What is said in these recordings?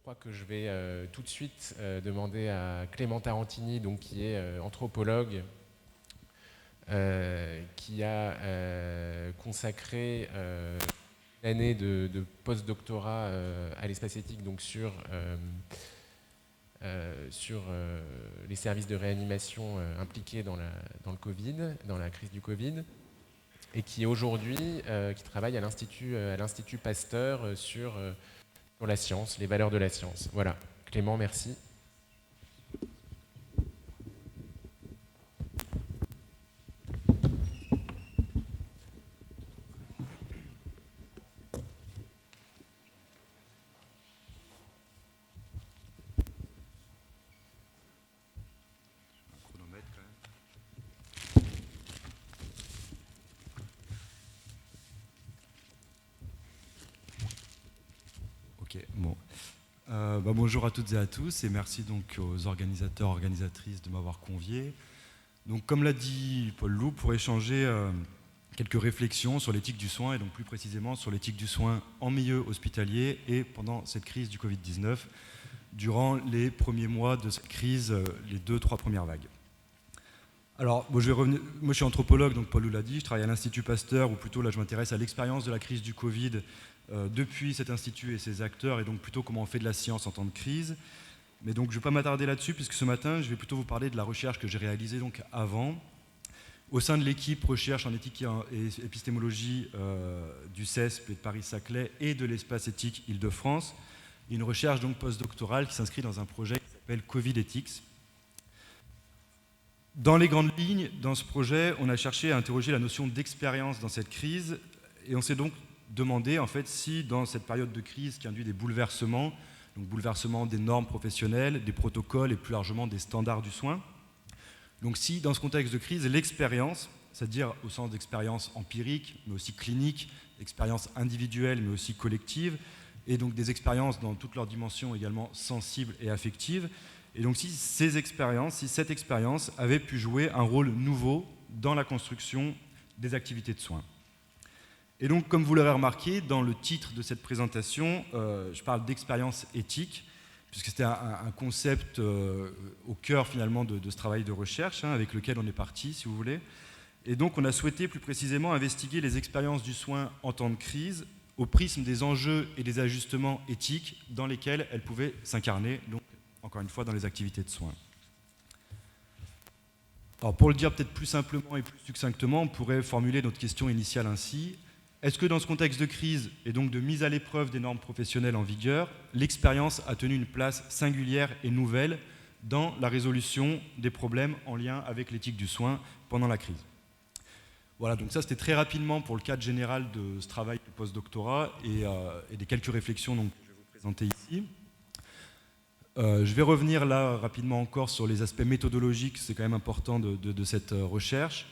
crois que je vais tout de suite demander à Clément Tarantini, donc, qui est anthropologue, qui a consacré une année de post-doctorat à l'espace éthique, donc sur les services de réanimation impliqués dans le Covid, dans la crise du Covid, et qui aujourd'hui qui travaille à l'Institut Pasteur sur la science, les valeurs de la science. Voilà. Clément, merci. Bon. Bonjour à toutes et à tous et merci donc aux organisateurs, organisatrices de m'avoir convié. Donc, comme l'a dit Paul Loup, pour échanger quelques réflexions sur l'éthique du soin et donc plus précisément sur l'éthique du soin en milieu hospitalier et pendant cette crise du Covid-19, durant les premiers mois de cette crise, les 2-3 premières vagues. Alors, je vais revenir. Moi, je suis anthropologue, donc Paul Loup l'a dit, je travaille à l'Institut Pasteur, ou plutôt là, je m'intéresse à l'expérience de la crise du Covid depuis cet institut et ses acteurs, et donc plutôt comment on fait de la science en temps de crise. Mais donc je ne vais pas m'attarder là-dessus, puisque ce matin, je vais plutôt vous parler de la recherche que j'ai réalisée donc avant, au sein de l'équipe recherche en éthique et épistémologie du CESP et de Paris-Saclay et de l'espace éthique Île-de-France, une recherche donc postdoctorale qui s'inscrit dans un projet qui s'appelle Covid Ethics. Dans les grandes lignes, dans ce projet, on a cherché à interroger la notion d'expérience dans cette crise, et on s'est donc demandé en fait si dans cette période de crise qui induit des bouleversements, donc bouleversement des normes professionnelles, des protocoles et plus largement des standards du soin, donc si dans ce contexte de crise, l'expérience, c'est-à-dire au sens d'expérience empirique, mais aussi clinique, expérience individuelle, mais aussi collective, et donc des expériences dans toutes leurs dimensions également sensibles et affectives, et donc si cette expérience avait pu jouer un rôle nouveau dans la construction des activités de soins. Et donc, comme vous l'aurez remarqué, dans le titre de cette présentation, je parle d'expérience éthique, puisque c'était un concept au cœur finalement de ce travail de recherche, avec lequel on est parti, si vous voulez. Et donc, on a souhaité plus précisément investiguer les expériences du soin en temps de crise au prisme des enjeux et des ajustements éthiques dans lesquels elles pouvaient s'incarner, donc encore une fois dans les activités de soins. Alors, pour le dire peut-être plus simplement et plus succinctement, on pourrait formuler notre question initiale ainsi. Est-ce que dans ce contexte de crise et donc de mise à l'épreuve des normes professionnelles en vigueur, l'expérience a tenu une place singulière et nouvelle dans la résolution des problèmes en lien avec l'éthique du soin pendant la crise? Voilà, donc ça c'était très rapidement pour le cadre général de ce travail de post-doctorat et des quelques réflexions donc, que je vais vous présenter ici. Je vais revenir là rapidement encore sur les aspects méthodologiques, c'est quand même important de cette recherche.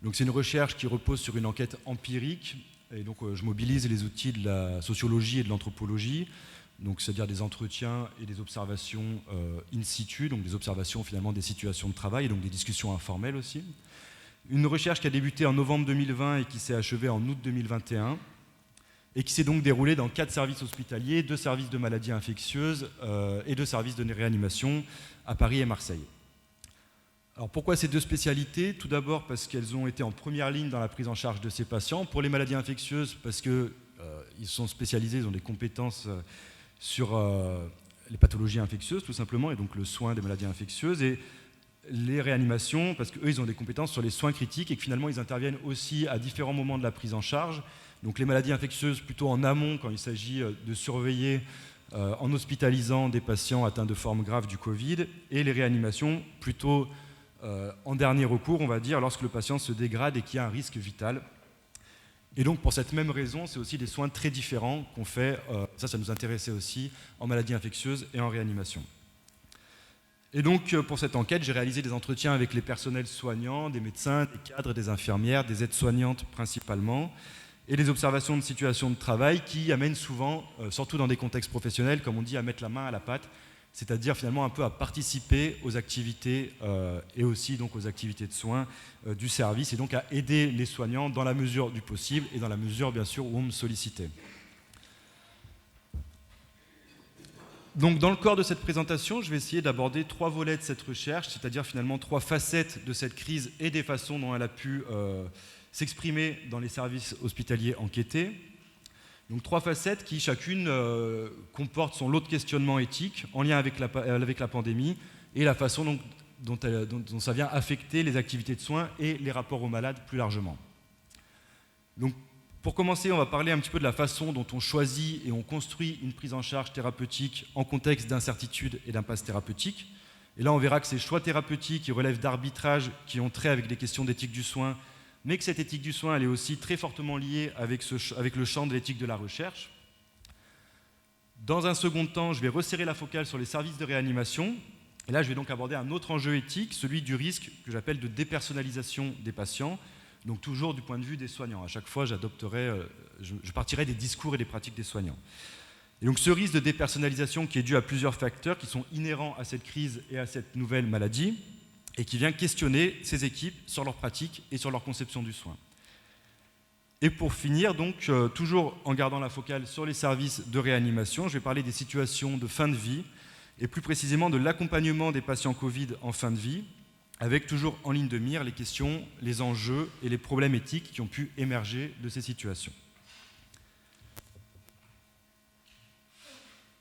Donc c'est une recherche qui repose sur une enquête empirique. Et donc, je mobilise les outils de la sociologie et de l'anthropologie, donc c'est-à-dire des entretiens et des observations in situ, donc des observations finalement des situations de travail, et donc des discussions informelles aussi. Une recherche qui a débuté en novembre 2020 et qui s'est achevée en août 2021, et qui s'est donc déroulée dans 4 services hospitaliers, 2 services de maladies infectieuses et 2 services de réanimation à Paris et Marseille. Alors pourquoi ces 2 spécialités? Tout d'abord parce qu'elles ont été en première ligne dans la prise en charge de ces patients. Pour les maladies infectieuses, parce qu'ils sont spécialisés, ils ont des compétences sur les pathologies infectieuses tout simplement, et donc le soin des maladies infectieuses. Et les réanimations, parce qu'eux, ils ont des compétences sur les soins critiques et que finalement, ils interviennent aussi à différents moments de la prise en charge. Donc les maladies infectieuses plutôt en amont, quand il s'agit de surveiller en hospitalisant des patients atteints de formes graves du Covid, et les réanimations plutôt en dernier recours, on va dire, lorsque le patient se dégrade et qu'il y a un risque vital. Et donc, pour cette même raison, c'est aussi des soins très différents qu'on fait, ça nous intéressait aussi, en maladies infectieuses et en réanimation. Et donc, pour cette enquête, j'ai réalisé des entretiens avec les personnels soignants, des médecins, des cadres, des infirmières, des aides-soignantes principalement, et des observations de situations de travail qui amènent souvent, surtout dans des contextes professionnels, comme on dit, à mettre la main à la pâte, c'est-à-dire finalement un peu à participer aux activités et aussi donc aux activités de soins du service, et donc à aider les soignants dans la mesure du possible et dans la mesure bien sûr où on me sollicitait. Donc dans le corps de cette présentation, je vais essayer d'aborder 3 volets de cette recherche, c'est-à-dire finalement 3 facettes de cette crise et des façons dont elle a pu s'exprimer dans les services hospitaliers enquêtés. Donc 3 facettes qui chacune comporte son lot de questionnements éthiques en lien avec la pandémie et la façon dont ça vient affecter les activités de soins et les rapports aux malades plus largement. Donc, pour commencer, on va parler un petit peu de la façon dont on choisit et on construit une prise en charge thérapeutique en contexte d'incertitude et d'impasse thérapeutique. Et là, on verra que ces choix thérapeutiques qui relèvent d'arbitrages qui ont trait avec des questions d'éthique du soin, mais que cette éthique du soin, elle est aussi très fortement liée avec le champ de l'éthique de la recherche. Dans un second temps, je vais resserrer la focale sur les services de réanimation. Et là, je vais donc aborder un autre enjeu éthique, celui du risque que j'appelle de dépersonnalisation des patients, donc toujours du point de vue des soignants. À chaque fois, je partirai des discours et des pratiques des soignants. Et donc ce risque de dépersonnalisation qui est dû à plusieurs facteurs qui sont inhérents à cette crise et à cette nouvelle maladie, et qui vient questionner ces équipes sur leurs pratiques et sur leur conception du soin. Et pour finir, donc, toujours en gardant la focale sur les services de réanimation, je vais parler des situations de fin de vie, et plus précisément de l'accompagnement des patients Covid en fin de vie, avec toujours en ligne de mire les questions, les enjeux et les problèmes éthiques qui ont pu émerger de ces situations.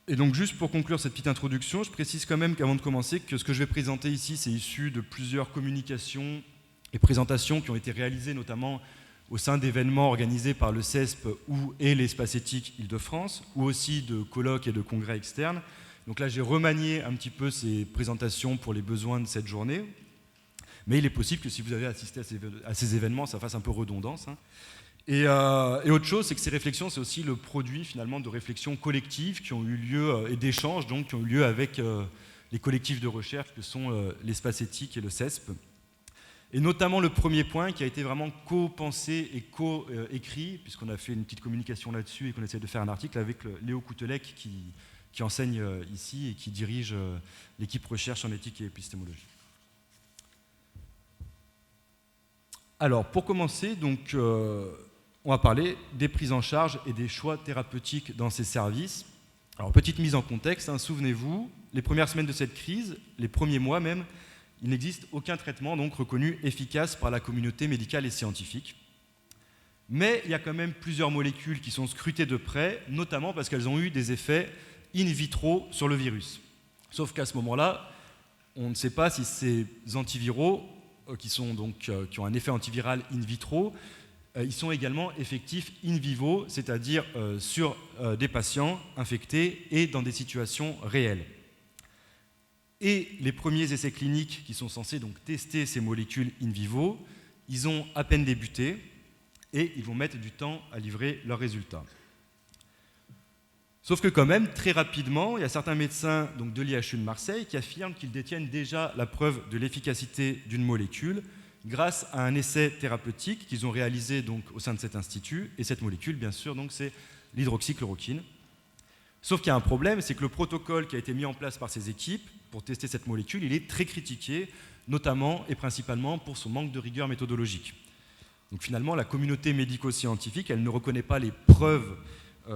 Et donc juste pour conclure cette petite introduction, je précise quand même qu'avant de commencer que ce que je vais présenter ici, c'est issu de plusieurs communications et présentations qui ont été réalisées notamment au sein d'événements organisés par le CESP et l'Espace éthique Île-de-France, ou aussi de colloques et de congrès externes. Donc là, j'ai remanié un petit peu ces présentations pour les besoins de cette journée. Mais il est possible que si vous avez assisté à ces événements, ça fasse un peu redondance. Et autre chose, c'est que ces réflexions, c'est aussi le produit finalement de réflexions collectives qui ont eu lieu, et d'échanges donc, qui ont eu lieu avec les collectifs de recherche que sont l'Espace éthique et le CESP. Et notamment le premier point qui a été vraiment co-pensé et co-écrit, puisqu'on a fait une petite communication là-dessus et qu'on essaie de faire un article avec Léo Coutelec qui enseigne ici et qui dirige l'équipe recherche en éthique et épistémologie. Alors, pour commencer, donc, on va parler des prises en charge et des choix thérapeutiques dans ces services. Alors, petite mise en contexte, souvenez-vous, les premières semaines de cette crise, les premiers mois même, il n'existe aucun traitement donc reconnu efficace par la communauté médicale et scientifique. Mais il y a quand même plusieurs molécules qui sont scrutées de près, notamment parce qu'elles ont eu des effets in vitro sur le virus. Sauf qu'à ce moment-là, on ne sait pas si ces antiviraux qui ont un effet antiviral in vitro, ils sont également effectifs in vivo, c'est-à-dire sur des patients infectés et dans des situations réelles. Et les premiers essais cliniques qui sont censés donc tester ces molécules in vivo, ils ont à peine débuté et ils vont mettre du temps à livrer leurs résultats. Sauf que quand même, très rapidement, il y a certains médecins donc, de l'IHU de Marseille qui affirment qu'ils détiennent déjà la preuve de l'efficacité d'une molécule grâce à un essai thérapeutique qu'ils ont réalisé donc, au sein de cet institut. Et cette molécule, bien sûr, donc, c'est l'hydroxychloroquine. Sauf qu'il y a un problème, c'est que le protocole qui a été mis en place par ces équipes pour tester cette molécule, il est très critiqué, notamment et principalement pour son manque de rigueur méthodologique. Donc finalement, la communauté médico-scientifique, elle ne reconnaît pas les preuves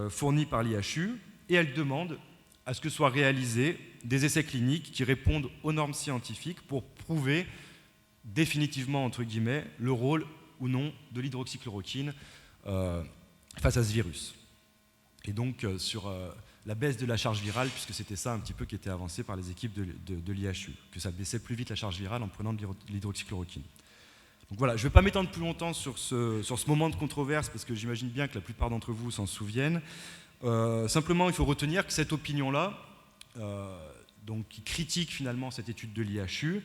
fournies par l'IHU et elle demande à ce que soient réalisés des essais cliniques qui répondent aux normes scientifiques pour prouver définitivement, entre guillemets, le rôle ou non de l'hydroxychloroquine face à ce virus. Et donc sur la baisse de la charge virale, puisque c'était ça un petit peu qui était avancé par les équipes de l'IHU, que ça baissait plus vite la charge virale en prenant de l'hydroxychloroquine. Donc voilà, je ne vais pas m'étendre plus longtemps sur ce moment de controverse, parce que j'imagine bien que la plupart d'entre vous s'en souviennent. Simplement, il faut retenir que cette opinion-là, qui critique finalement cette étude de l'IHU,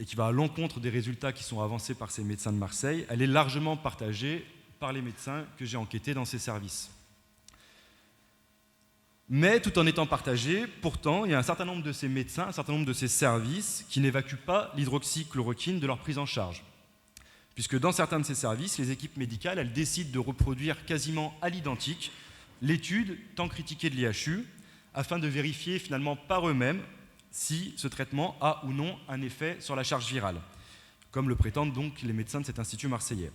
et qui va à l'encontre des résultats qui sont avancés par ces médecins de Marseille, elle est largement partagée par les médecins que j'ai enquêtés dans ces services. Mais tout en étant partagé, pourtant, il y a un certain nombre de ces médecins, un certain nombre de ces services qui n'évacuent pas l'hydroxychloroquine de leur prise en charge. Puisque dans certains de ces services, les équipes médicales, elles décident de reproduire quasiment à l'identique l'étude tant critiquée de l'IHU, afin de vérifier finalement par eux-mêmes si ce traitement a ou non un effet sur la charge virale, comme le prétendent donc les médecins de cet institut marseillais.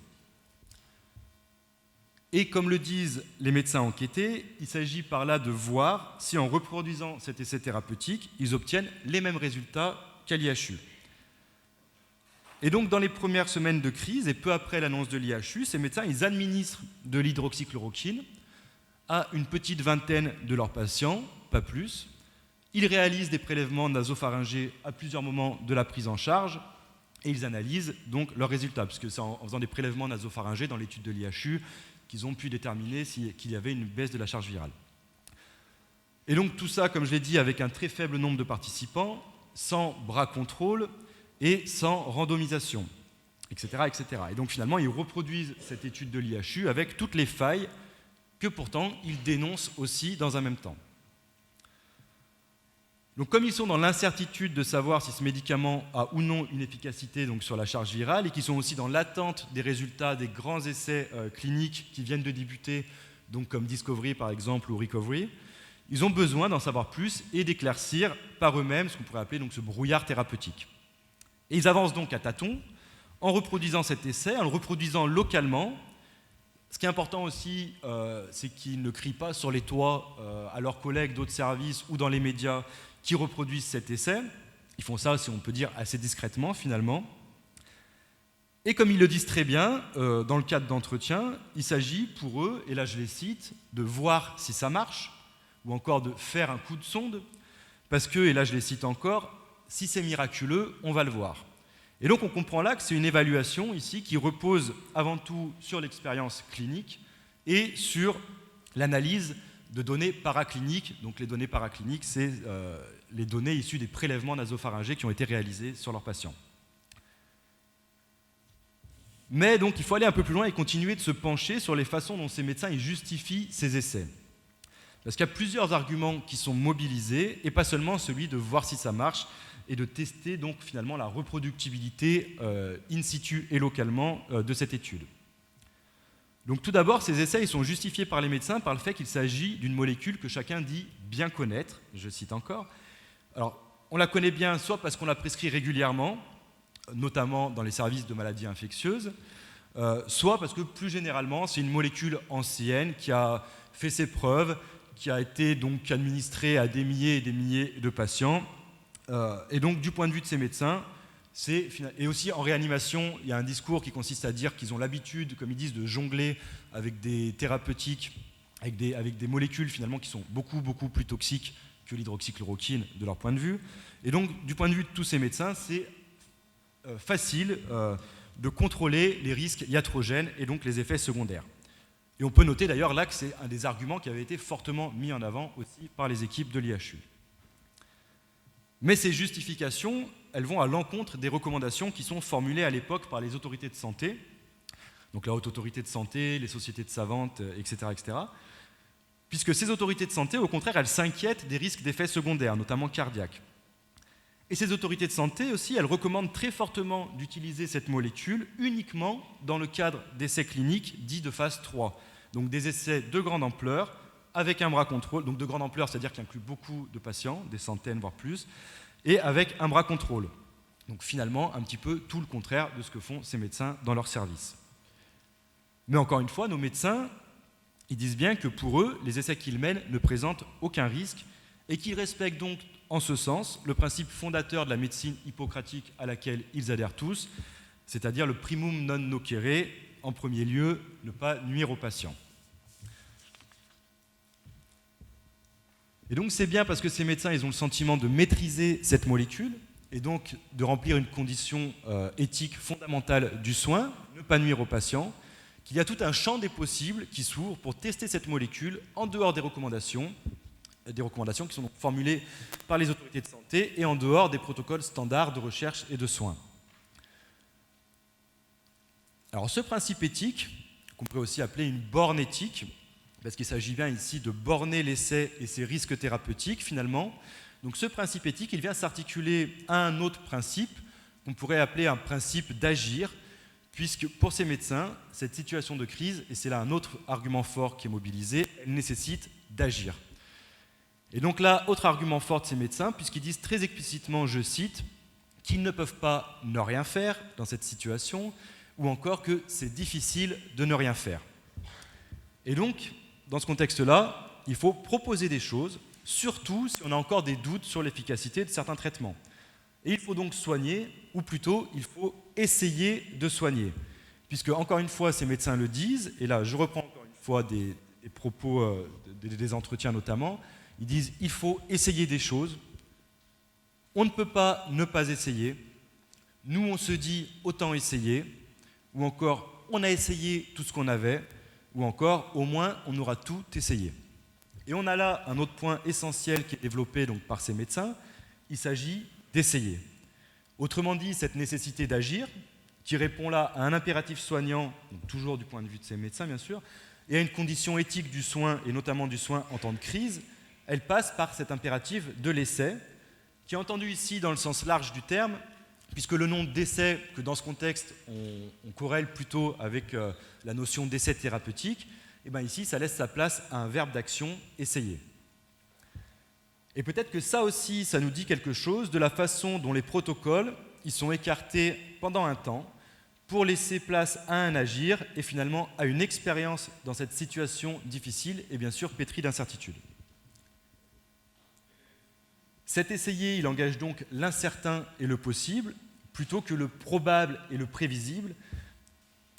Et comme le disent les médecins enquêtés, il s'agit par là de voir si en reproduisant cet essai thérapeutique, ils obtiennent les mêmes résultats qu'à l'IHU. Et donc dans les premières semaines de crise et peu après l'annonce de l'IHU, ces médecins ils administrent de l'hydroxychloroquine à une petite vingtaine de leurs patients, pas plus. Ils réalisent des prélèvements nasopharyngés à plusieurs moments de la prise en charge et ils analysent donc leurs résultats, puisque c'est en faisant des prélèvements nasopharyngés dans l'étude de l'IHU qu'ils ont pu déterminer qu'il y avait une baisse de la charge virale. Et donc tout ça, comme je l'ai dit, avec un très faible nombre de participants, sans bras contrôle et sans randomisation, etc., etc. Et donc finalement, ils reproduisent cette étude de l'IHU avec toutes les failles que pourtant ils dénoncent aussi dans un même temps. Donc comme ils sont dans l'incertitude de savoir si ce médicament a ou non une efficacité donc, sur la charge virale et qu'ils sont aussi dans l'attente des résultats des grands essais cliniques qui viennent de débuter, donc comme Discovery par exemple ou Recovery, ils ont besoin d'en savoir plus et d'éclaircir par eux-mêmes ce qu'on pourrait appeler donc, ce brouillard thérapeutique. Et ils avancent donc à tâtons en reproduisant cet essai, en le reproduisant localement. Ce qui est important aussi, c'est qu'ils ne crient pas sur les toits à leurs collègues d'autres services ou dans les médias qui reproduisent cet essai. Ils font ça, si on peut dire, assez discrètement finalement. Et comme ils le disent très bien, dans le cadre d'entretien, il s'agit pour eux, et là je les cite, de voir si ça marche, ou encore de faire un coup de sonde, parce que, et là je les cite encore, si c'est miraculeux, on va le voir. Et donc on comprend là que c'est une évaluation ici qui repose avant tout sur l'expérience clinique et sur l'analyse de données paracliniques. Donc les données paracliniques, c'est les données issues des prélèvements nasopharyngés qui ont été réalisés sur leurs patients. Mais donc il faut aller un peu plus loin et continuer de se pencher sur les façons dont ces médecins ils justifient ces essais. Parce qu'il y a plusieurs arguments qui sont mobilisés, et pas seulement celui de voir si ça marche, et de tester donc finalement la reproductibilité in situ et localement de cette étude. Donc tout d'abord, ces essais ils sont justifiés par les médecins par le fait qu'il s'agit d'une molécule que chacun dit bien connaître, je cite encore. Alors, on la connaît bien soit parce qu'on la prescrit régulièrement, notamment dans les services de maladies infectieuses, soit parce que plus généralement, c'est une molécule ancienne qui a fait ses preuves, qui a été donc administrée à des milliers et des milliers de patients. Et donc, du point de vue de ces médecins, et aussi en réanimation, il y a un discours qui consiste à dire qu'ils ont l'habitude, comme ils disent, de jongler avec des thérapeutiques, avec des molécules finalement qui sont beaucoup, beaucoup plus toxiques que l'hydroxychloroquine de leur point de vue. Et donc, du point de vue de tous ces médecins, c'est facile de contrôler les risques iatrogènes et donc les effets secondaires. Et on peut noter d'ailleurs là que c'est un des arguments qui avait été fortement mis en avant aussi par les équipes de l'IHU. Mais ces justifications, elles vont à l'encontre des recommandations qui sont formulées à l'époque par les autorités de santé, donc la Haute Autorité de Santé, les sociétés de savantes, etc., etc., puisque ces autorités de santé, au contraire, elles s'inquiètent des risques d'effets secondaires, notamment cardiaques. Et ces autorités de santé aussi, elles recommandent très fortement d'utiliser cette molécule uniquement dans le cadre d'essais cliniques dits de phase 3, donc des essais de grande ampleur, avec un bras contrôle, donc de grande ampleur, c'est-à-dire qui inclut beaucoup de patients, des centaines voire plus, et avec un bras contrôle. Donc finalement, un petit peu tout le contraire de ce que font ces médecins dans leur service. Mais encore une fois, nos médecins, ils disent bien que pour eux, les essais qu'ils mènent ne présentent aucun risque et qu'ils respectent donc en ce sens le principe fondateur de la médecine hippocratique à laquelle ils adhèrent tous, c'est-à-dire le primum non nocere, en premier lieu, ne pas nuire aux patients. Et donc c'est bien parce que ces médecins ils ont le sentiment de maîtriser cette molécule et donc de remplir une condition éthique fondamentale du soin, ne pas nuire aux patients, qu'il y a tout un champ des possibles qui s'ouvre pour tester cette molécule en dehors des recommandations qui sont donc formulées par les autorités de santé et en dehors des protocoles standards de recherche et de soins. Alors ce principe éthique, qu'on pourrait aussi appeler une borne éthique, parce qu'il s'agit bien ici de borner l'essai et ses risques thérapeutiques finalement. Donc ce principe éthique, il vient s'articuler à un autre principe qu'on pourrait appeler un principe d'agir, puisque pour ces médecins, cette situation de crise, et c'est là un autre argument fort qui est mobilisé, elle nécessite d'agir. Et donc là, autre argument fort de ces médecins, puisqu'ils disent très explicitement, je cite, qu'ils ne peuvent pas ne rien faire dans cette situation, ou encore que c'est difficile de ne rien faire. Et donc, dans ce contexte-là, il faut proposer des choses, surtout si on a encore des doutes sur l'efficacité de certains traitements. Et il faut donc soigner, ou plutôt, il faut essayer de soigner. Puisque, encore une fois, ces médecins le disent, et là, je reprends encore une fois des propos des entretiens notamment, ils disent il faut essayer des choses, on ne peut pas ne pas essayer, nous on se dit autant essayer, ou encore on a essayé tout ce qu'on avait, ou encore au moins on aura tout essayé. Et on a là un autre point essentiel qui est développé donc, par ces médecins, il s'agit d'essayer. Autrement dit, cette nécessité d'agir, qui répond là à un impératif soignant, donc toujours du point de vue de ces médecins bien sûr, et à une condition éthique du soin, et notamment du soin en temps de crise, elle passe par cet impératif de l'essai, qui est entendu ici dans le sens large du terme, puisque le nom d'essai, que dans ce contexte on corrèle plutôt avec la notion d'essai thérapeutique, et bien ici ça laisse sa place à un verbe d'action, essayer. Et peut-être que ça aussi, ça nous dit quelque chose de la façon dont les protocoles ils sont écartés pendant un temps, pour laisser place à un agir et finalement à une expérience dans cette situation difficile et bien sûr pétrie d'incertitude. Cet essayer, il engage donc l'incertain et le possible, plutôt que le probable et le prévisible,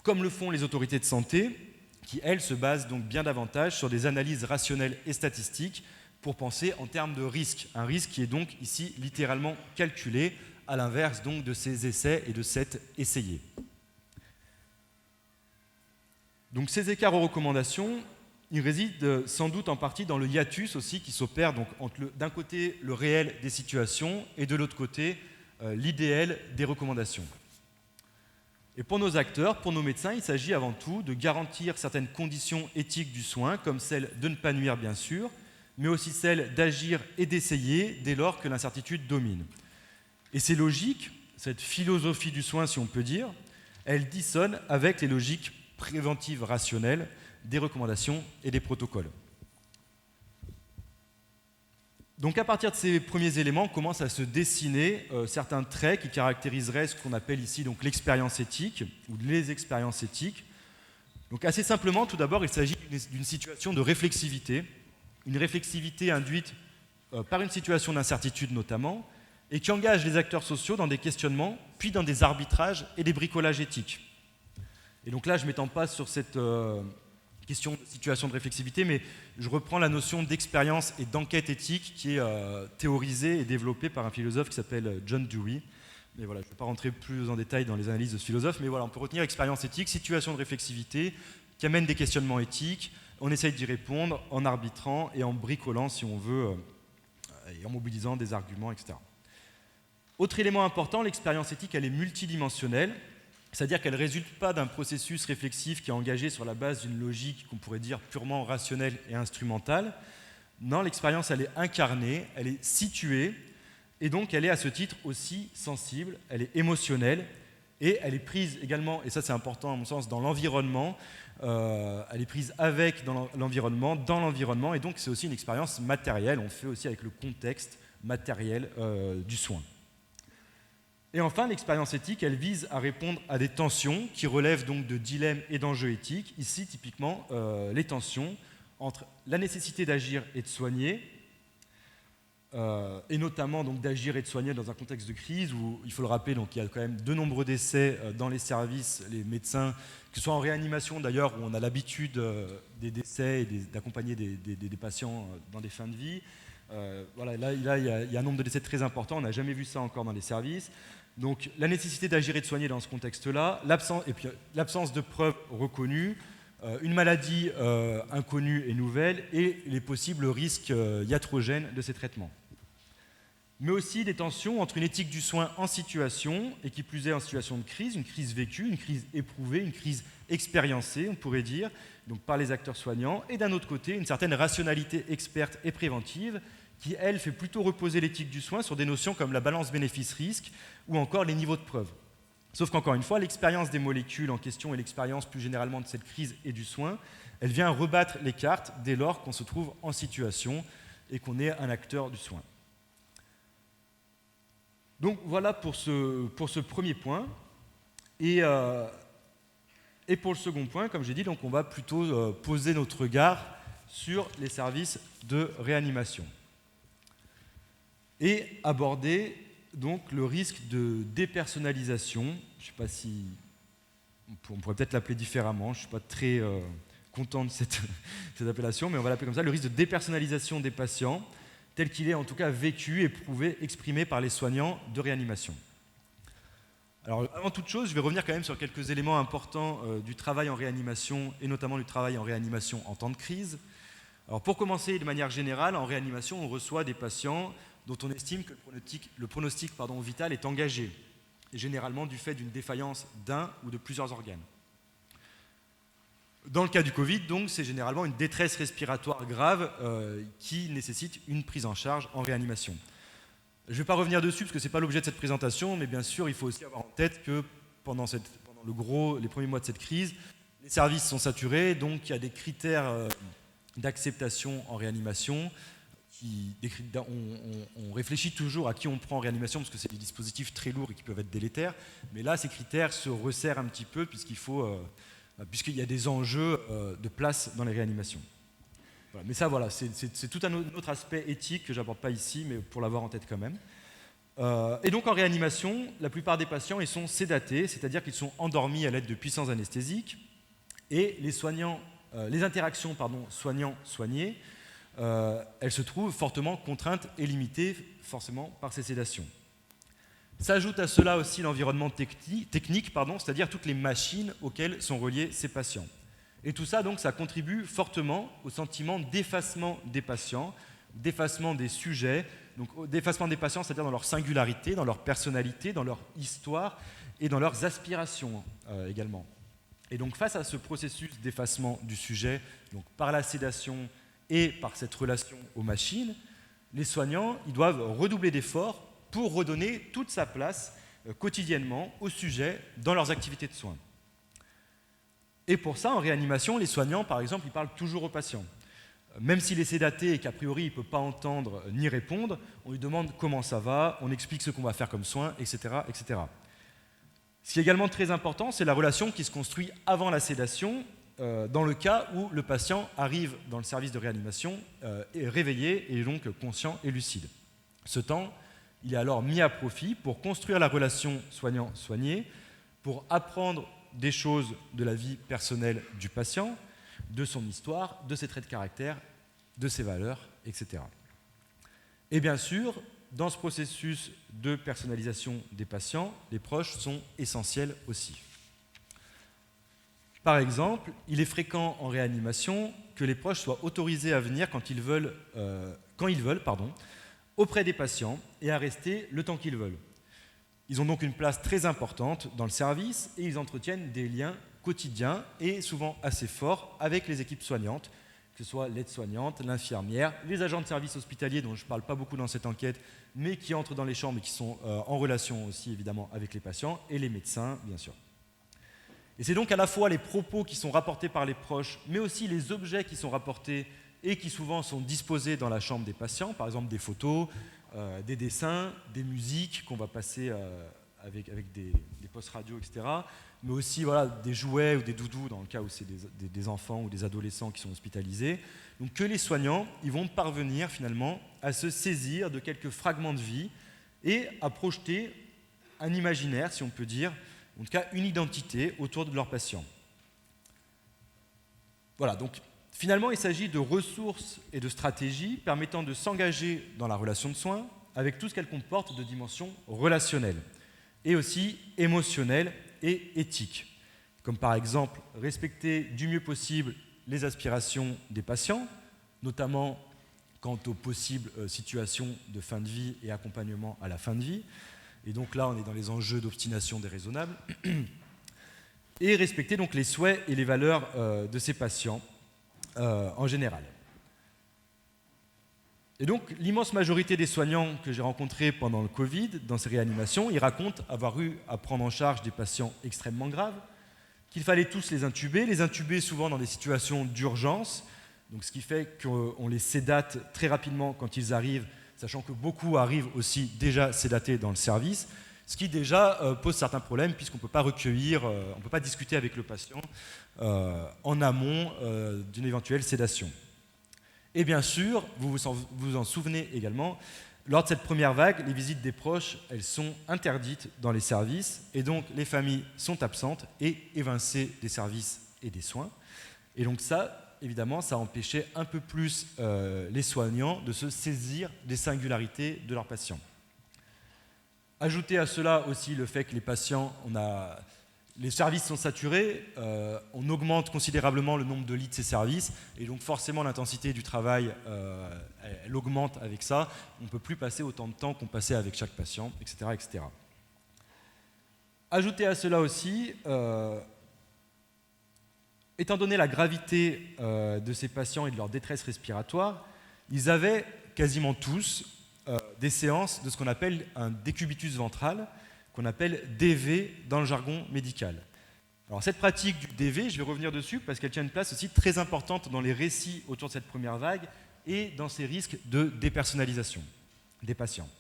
comme le font les autorités de santé, qui, elles, se basent donc bien davantage sur des analyses rationnelles et statistiques pour penser en termes de risque. Un risque qui est donc ici littéralement calculé, à l'inverse donc de ces essais et de cet essayer. Donc ces écarts aux recommandations, ils résident sans doute en partie dans le hiatus aussi qui s'opère donc entre d'un côté le réel des situations et de l'autre côté l'idéal des recommandations. Et pour nos acteurs, pour nos médecins, il s'agit avant tout de garantir certaines conditions éthiques du soin, comme celle de ne pas nuire bien sûr, mais aussi celle d'agir et d'essayer dès lors que l'incertitude domine. Et ces logiques, cette philosophie du soin si on peut dire, elle dissonne avec les logiques préventives rationnelles des recommandations et des protocoles. Donc à partir de ces premiers éléments, commencent à se dessiner certains traits qui caractériseraient ce qu'on appelle ici donc l'expérience éthique ou les expériences éthiques. Donc assez simplement, tout d'abord, il s'agit d'une situation de réflexivité, une réflexivité induite par une situation d'incertitude notamment, et qui engage les acteurs sociaux dans des questionnements, puis dans des arbitrages et des bricolages éthiques. Et donc là, je ne m'étends pas sur cette question de situation de réflexivité, mais je reprends la notion d'expérience et d'enquête éthique qui est théorisée et développée par un philosophe qui s'appelle John Dewey. Mais voilà, je ne vais pas rentrer plus en détail dans les analyses de ce philosophe, mais voilà, on peut retenir expérience éthique, situation de réflexivité, qui amène des questionnements éthiques. On essaye d'y répondre en arbitrant et en bricolant, si on veut, et en mobilisant des arguments, etc. Autre élément important, l'expérience éthique, elle est multidimensionnelle, c'est-à-dire qu'elle ne résulte pas d'un processus réflexif qui est engagé sur la base d'une logique qu'on pourrait dire purement rationnelle et instrumentale. Non, l'expérience, elle est incarnée, elle est située, et donc elle est à ce titre aussi sensible, elle est émotionnelle, et elle est prise également, et ça c'est important à mon sens, dans l'environnement, elle est prise avec dans l'environnement, et donc c'est aussi une expérience matérielle, on fait aussi avec le contexte matériel du soin. Et enfin, l'expérience éthique, elle vise à répondre à des tensions qui relèvent donc de dilemmes et d'enjeux éthiques. Ici, typiquement, les tensions entre la nécessité d'agir et de soigner, et notamment donc, d'agir et de soigner dans un contexte de crise où, il faut le rappeler, donc, il y a quand même de nombreux décès dans les services, les médecins, que ce soit en réanimation d'ailleurs, où on a l'habitude des décès et d'accompagner des patients dans des fins de vie. Voilà, là, il y a un nombre de décès très important, on n'a jamais vu ça encore dans les services. Donc la nécessité d'agir et de soigner dans ce contexte-là, l'absence de preuves reconnues, une maladie inconnue et nouvelle, et les possibles risques iatrogènes de ces traitements. Mais aussi des tensions entre une éthique du soin en situation, et qui plus est en situation de crise, une crise vécue, une crise éprouvée, une crise expériencée, on pourrait dire, donc par les acteurs soignants, et d'un autre côté, une certaine rationalité experte et préventive, qui, elle, fait plutôt reposer l'éthique du soin sur des notions comme la balance bénéfice-risque ou encore les niveaux de preuve. Sauf qu'encore une fois, l'expérience des molécules en question et l'expérience plus généralement de cette crise et du soin, elle vient rebattre les cartes dès lors qu'on se trouve en situation et qu'on est un acteur du soin. Donc voilà pour ce premier point. Et Et pour le second point, comme j'ai dit, donc on va plutôt poser notre regard sur les services de réanimation et aborder donc le risque de dépersonnalisation. Je ne sais pas si on pourrait peut-être l'appeler différemment. Je ne suis pas très content de cette appellation, mais on va l'appeler comme ça, le risque de dépersonnalisation des patients, tel qu'il est en tout cas vécu, éprouvé, exprimé par les soignants de réanimation. Alors, avant toute chose, je vais revenir quand même sur quelques éléments importants du travail en réanimation, et notamment du travail en réanimation en temps de crise. Alors, pour commencer, de manière générale, en réanimation, on reçoit des patients dont on estime que le pronostic vital est engagé, et généralement du fait d'une défaillance d'un ou de plusieurs organes. Dans le cas du Covid, donc, c'est généralement une détresse respiratoire grave qui nécessite une prise en charge en réanimation. Je ne vais pas revenir dessus parce que ce n'est pas l'objet de cette présentation, mais bien sûr, il faut aussi avoir en tête que pendant les premiers mois de cette crise, les services sont saturés, donc il y a des critères d'acceptation en réanimation. On réfléchit toujours à qui on prend en réanimation parce que c'est des dispositifs très lourds et qui peuvent être délétères, mais là, ces critères se resserrent un petit peu puisqu'il y a des enjeux de place dans les réanimations. Voilà, mais ça, voilà, c'est tout un autre aspect éthique que je n'aborde pas ici, mais pour l'avoir en tête quand même. Et donc en réanimation, la plupart des patients ils sont sédatés, c'est-à-dire qu'ils sont endormis à l'aide de puissants anesthésiques, et les interactions soignants-soignés, elles se trouvent fortement contraintes et limitées forcément par ces sédations. S'ajoute à cela aussi l'environnement technique, c'est-à-dire toutes les machines auxquelles sont reliés ces patients. Et tout ça, donc, ça contribue fortement au sentiment d'effacement des patients, d'effacement des sujets, donc d'effacement des patients, c'est-à-dire dans leur singularité, dans leur personnalité, dans leur histoire et dans leurs aspirations également. Et donc, face à ce processus d'effacement du sujet, donc par la sédation et par cette relation aux machines, les soignants ils doivent redoubler d'efforts pour redonner toute sa place quotidiennement au sujet dans leurs activités de soins. Et pour ça, en réanimation, les soignants, par exemple, ils parlent toujours aux patients. Même s'il est sédaté et qu'a priori il ne peut pas entendre ni répondre, on lui demande comment ça va, on explique ce qu'on va faire comme soin, etc., etc. Ce qui est également très important, c'est la relation qui se construit avant la sédation, dans le cas où le patient arrive dans le service de réanimation réveillé et donc conscient et lucide. Ce temps, il est alors mis à profit pour construire la relation soignant-soigné, pour apprendre des choses de la vie personnelle du patient, de son histoire, de ses traits de caractère, de ses valeurs, etc. Et bien sûr, dans ce processus de personnalisation des patients, les proches sont essentiels aussi. Par exemple, il est fréquent en réanimation que les proches soient autorisés à venir quand ils veulent, auprès des patients et à rester le temps qu'ils veulent. Ils ont donc une place très importante dans le service et ils entretiennent des liens quotidiens et souvent assez forts avec les équipes soignantes, que ce soit l'aide-soignante, l'infirmière, les agents de service hospitalier dont je ne parle pas beaucoup dans cette enquête, mais qui entrent dans les chambres et qui sont en relation aussi évidemment avec les patients, et les médecins bien sûr. Et c'est donc à la fois les propos qui sont rapportés par les proches, mais aussi les objets qui sont rapportés et qui souvent sont disposés dans la chambre des patients, par exemple des photos, des dessins, des musiques qu'on va passer avec des postes radio, etc. Mais aussi voilà, des jouets ou des doudous dans le cas où c'est des enfants ou des adolescents qui sont hospitalisés. Donc que les soignants ils vont parvenir finalement à se saisir de quelques fragments de vie et à projeter un imaginaire, si on peut dire, en tout cas une identité autour de leurs patients. Voilà, donc finalement, il s'agit de ressources et de stratégies permettant de s'engager dans la relation de soins avec tout ce qu'elle comporte de dimension relationnelle et aussi émotionnelle et éthique, comme par exemple respecter du mieux possible les aspirations des patients, notamment quant aux possibles situations de fin de vie et accompagnement à la fin de vie. Et donc là, on est dans les enjeux d'obstination déraisonnable. Et respecter donc les souhaits et les valeurs de ces patients en général. Et donc, l'immense majorité des soignants que j'ai rencontrés pendant le Covid, dans ces réanimations, ils racontent avoir eu à prendre en charge des patients extrêmement graves, qu'il fallait tous les intuber souvent dans des situations d'urgence, donc ce qui fait qu'on les sédate très rapidement quand ils arrivent, sachant que beaucoup arrivent aussi déjà sédatés dans le service, Ce qui déjà pose certains problèmes puisqu'on ne peut pas recueillir, on ne peut pas discuter avec le patient en amont d'une éventuelle sédation. Et bien sûr, vous vous en souvenez également, lors de cette première vague, les visites des proches, elles sont interdites dans les services et donc les familles sont absentes et évincées des services et des soins. Et donc ça, évidemment, ça empêchait un peu plus les soignants de se saisir des singularités de leurs patients. Ajoutez à cela aussi le fait que les patients, les services sont saturés, on augmente considérablement le nombre de lits de ces services, et donc forcément l'intensité du travail, elle augmente avec ça. On ne peut plus passer autant de temps qu'on passait avec chaque patient, etc. etc. Ajoutez à cela aussi, étant donné la gravité de ces patients et de leur détresse respiratoire, ils avaient quasiment tous des séances de ce qu'on appelle un décubitus ventral, qu'on appelle DV dans le jargon médical. Alors cette pratique du DV, je vais revenir dessus parce qu'elle tient une place aussi très importante dans les récits autour de cette première vague et dans ces risques de dépersonnalisation des patients.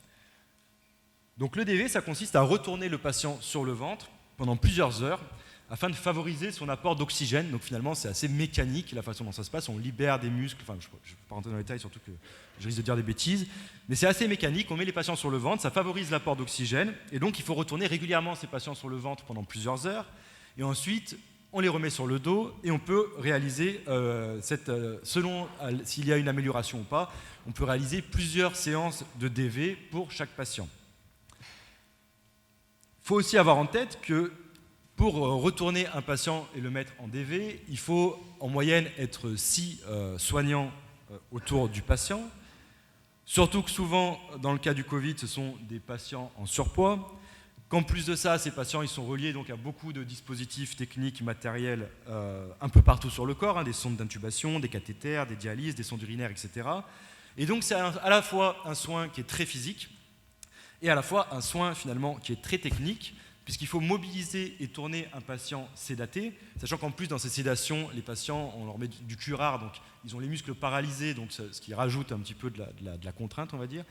Donc le DV, ça consiste à retourner le patient sur le ventre pendant plusieurs heures afin de favoriser son apport d'oxygène. Donc finalement, c'est assez mécanique la façon dont ça se passe. On libère des muscles, enfin je ne vais pas rentrer dans les détails, surtout que je risque de dire des bêtises, mais c'est assez mécanique. On met les patients sur le ventre, ça favorise l'apport d'oxygène, et donc il faut retourner régulièrement ces patients sur le ventre pendant plusieurs heures, et ensuite on les remet sur le dos, et on peut réaliser, selon s'il y a une amélioration ou pas, on peut réaliser plusieurs séances de DV pour chaque patient. Il faut aussi avoir en tête que pour retourner un patient et le mettre en DV, il faut en moyenne être 6 soignants autour du patient. Surtout que souvent, dans le cas du Covid, ce sont des patients en surpoids. Qu'en plus de ça, ces patients ils sont reliés donc à beaucoup de dispositifs techniques, matériels un peu partout sur le corps, des sondes d'intubation, des cathéters, des dialyses, des sondes urinaires, etc. Et donc c'est à la fois un soin qui est très physique et à la fois un soin finalement qui est très technique, puisqu'il faut mobiliser et tourner un patient sédaté, sachant qu'en plus dans ces sédations, les patients, on leur met du curare, donc ils ont les muscles paralysés, donc ce qui rajoute un petit peu de la contrainte, on va dire.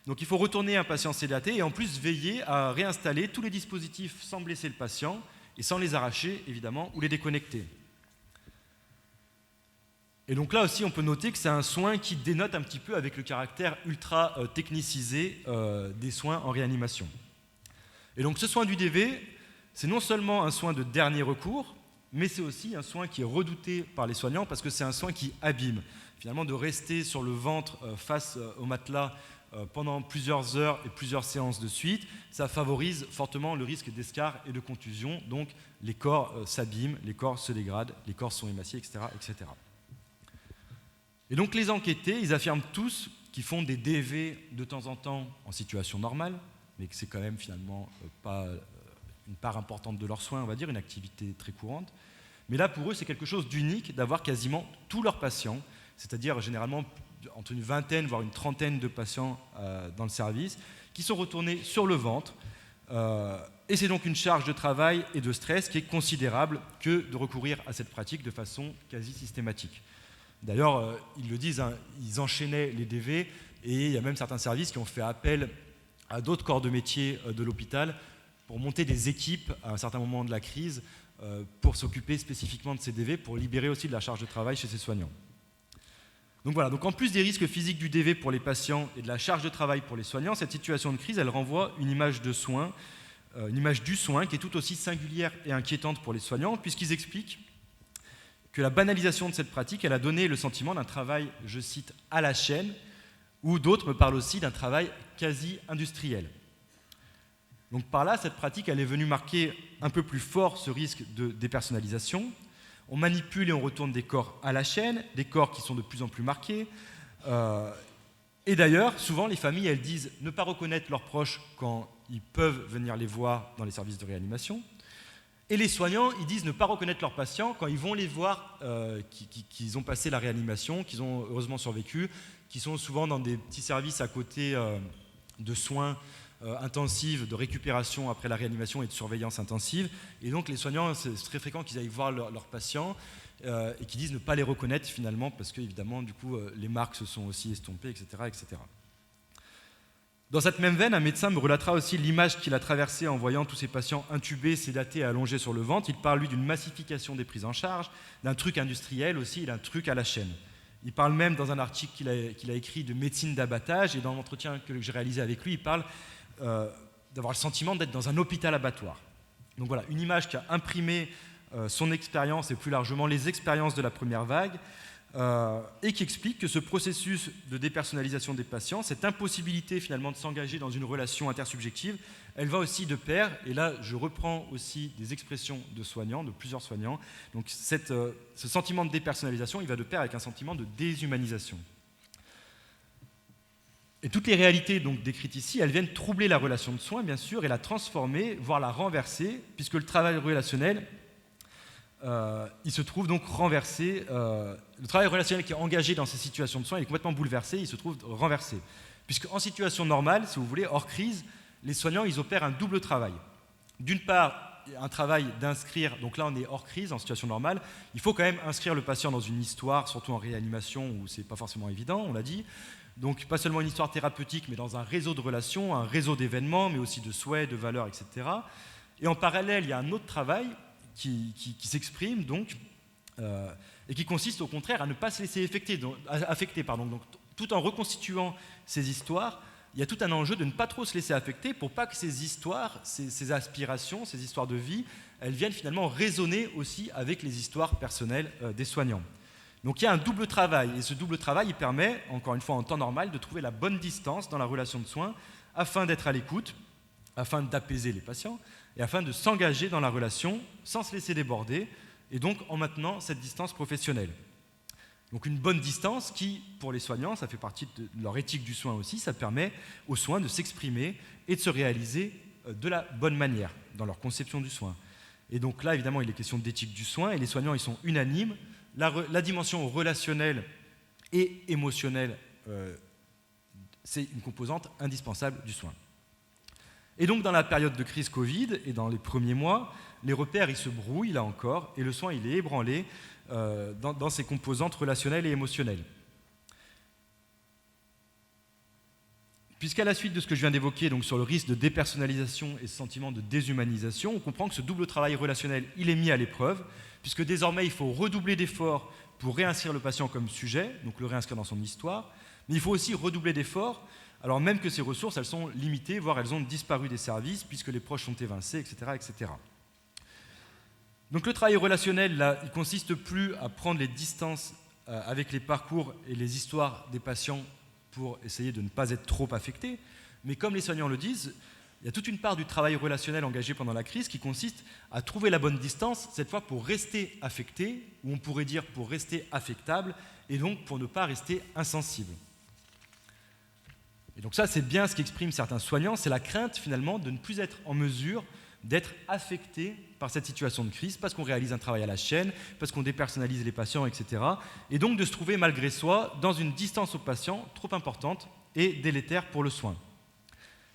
Donc il faut retourner un patient sédaté et en plus veiller à réinstaller tous les dispositifs sans blesser le patient et sans les arracher évidemment ou les déconnecter. Et donc là aussi on peut noter que c'est un soin qui dénote un petit peu avec le caractère ultra technicisé des soins en réanimation. Et donc ce soin du DV, c'est non seulement un soin de dernier recours, mais c'est aussi un soin qui est redouté par les soignants parce que c'est un soin qui abîme. Finalement, de rester sur le ventre face au matelas pendant plusieurs heures et plusieurs séances de suite, ça favorise fortement le risque d'escarre et de contusion. Donc les corps s'abîment, les corps se dégradent, les corps sont émaciés, etc., etc. Et donc les enquêtés, ils affirment tous qu'ils font des DV de temps en temps en situation normale, mais que c'est quand même finalement pas une part importante de leurs soins, on va dire, une activité très courante. Mais là, pour eux, c'est quelque chose d'unique d'avoir quasiment tous leurs patients, c'est-à-dire généralement entre une vingtaine, voire une trentaine de patients dans le service, qui sont retournés sur le ventre. Et c'est donc une charge de travail et de stress qui est considérable que de recourir à cette pratique de façon quasi systématique. D'ailleurs, ils le disent, ils enchaînaient les DV, et il y a même certains services qui ont fait appel à d'autres corps de métier de l'hôpital pour monter des équipes à un certain moment de la crise pour s'occuper spécifiquement de ces DV, pour libérer aussi de la charge de travail chez ces soignants. Donc voilà, donc en plus des risques physiques du DV pour les patients et de la charge de travail pour les soignants, cette situation de crise, elle renvoie une image de soin, une image du soin qui est tout aussi singulière et inquiétante pour les soignants, puisqu'ils expliquent que la banalisation de cette pratique, elle a donné le sentiment d'un travail, je cite, à la chaîne, ou d'autres me parlent aussi d'un travail quasi industriel. Donc par là, cette pratique, elle est venue marquer un peu plus fort ce risque de dépersonnalisation. On manipule et on retourne des corps à la chaîne, des corps qui sont de plus en plus marqués. Et d'ailleurs, souvent, les familles, elles disent ne pas reconnaître leurs proches quand ils peuvent venir les voir dans les services de réanimation. Et les soignants, ils disent ne pas reconnaître leurs patients quand ils vont les voir, qu'ils ont passé la réanimation, qu'ils ont heureusement survécu, qui sont souvent dans des petits services à côté de soins intensifs, de récupération après la réanimation et de surveillance intensive. Et donc les soignants, c'est très fréquent qu'ils aillent voir leurs patients et qu'ils disent ne pas les reconnaître finalement parce qu'évidemment, du coup, les marques se sont aussi estompées, etc., etc. Dans cette même veine, un médecin me relatera aussi l'image qu'il a traversée en voyant tous ces patients intubés, sédatés et allongés sur le ventre. Il parle, lui, d'une massification des prises en charge, d'un truc industriel aussi et d'un truc à la chaîne. Il parle même dans un article qu'il a écrit de médecine d'abattage, et dans l'entretien que j'ai réalisé avec lui, il parle d'avoir le sentiment d'être dans un hôpital abattoir. Donc voilà, une image qui a imprimé son expérience et plus largement les expériences de la première vague, et qui explique que ce processus de dépersonnalisation des patients, cette impossibilité finalement de s'engager dans une relation intersubjective, elle va aussi de pair, et là je reprends aussi des expressions de soignants, de plusieurs soignants, donc ce sentiment de dépersonnalisation, il va de pair avec un sentiment de déshumanisation. Et toutes les réalités donc décrites ici, elles viennent troubler la relation de soins, bien sûr, et la transformer, voire la renverser, puisque le travail relationnel, il se trouve donc renversé. Le travail relationnel qui est engagé dans ces situations de soins est complètement bouleversé, il se trouve renversé. Puisque en situation normale, si vous voulez, hors crise, les soignants, ils opèrent un double travail. D'une part, un travail d'inscrire, donc là on est hors crise, en situation normale, il faut quand même inscrire le patient dans une histoire, surtout en réanimation où c'est pas forcément évident, on l'a dit. Donc pas seulement une histoire thérapeutique, mais dans un réseau de relations, un réseau d'événements, mais aussi de souhaits, de valeurs, etc. Et en parallèle, il y a un autre travail qui s'exprime donc, et qui consiste au contraire à ne pas se laisser affecter. Donc, tout en reconstituant ces histoires, il y a tout un enjeu de ne pas trop se laisser affecter pour pas que ces histoires, ces aspirations, ces histoires de vie, elles viennent finalement résonner aussi avec les histoires personnelles des soignants. Donc il y a un double travail, et ce double travail, il permet, encore une fois en temps normal, de trouver la bonne distance dans la relation de soins afin d'être à l'écoute, afin d'apaiser les patients, et afin de s'engager dans la relation sans se laisser déborder, et donc en maintenant cette distance professionnelle. Donc une bonne distance qui, pour les soignants, ça fait partie de leur éthique du soin aussi, ça permet aux soins de s'exprimer et de se réaliser de la bonne manière dans leur conception du soin. Et donc là, évidemment, il est question d'éthique du soin, et les soignants, ils sont unanimes. La dimension relationnelle et émotionnelle, c'est une composante indispensable du soin. Et donc dans la période de crise Covid et dans les premiers mois, les repères ils se brouillent là encore, et le soin il est ébranlé dans ses composantes relationnelles et émotionnelles. Puisqu'à la suite de ce que je viens d'évoquer, donc sur le risque de dépersonnalisation et ce sentiment de déshumanisation, on comprend que ce double travail relationnel il est mis à l'épreuve, puisque désormais il faut redoubler d'efforts pour réinscrire le patient comme sujet, donc le réinscrire dans son histoire, mais il faut aussi redoubler d'efforts, alors même que ces ressources elles sont limitées, voire elles ont disparu des services, puisque les proches sont évincés, etc. etc. Donc le travail relationnel, là, il ne consiste plus à prendre les distances avec les parcours et les histoires des patients pour essayer de ne pas être trop affecté, mais comme les soignants le disent, il y a toute une part du travail relationnel engagé pendant la crise qui consiste à trouver la bonne distance, cette fois pour rester affecté, ou on pourrait dire pour rester affectable, et donc pour ne pas rester insensible. Et donc ça, c'est bien ce qu'expriment certains soignants, c'est la crainte finalement de ne plus être en mesure d'être affecté par cette situation de crise, parce qu'on réalise un travail à la chaîne, parce qu'on dépersonnalise les patients, etc. Et donc de se trouver malgré soi dans une distance aux patients trop importante et délétère pour le soin.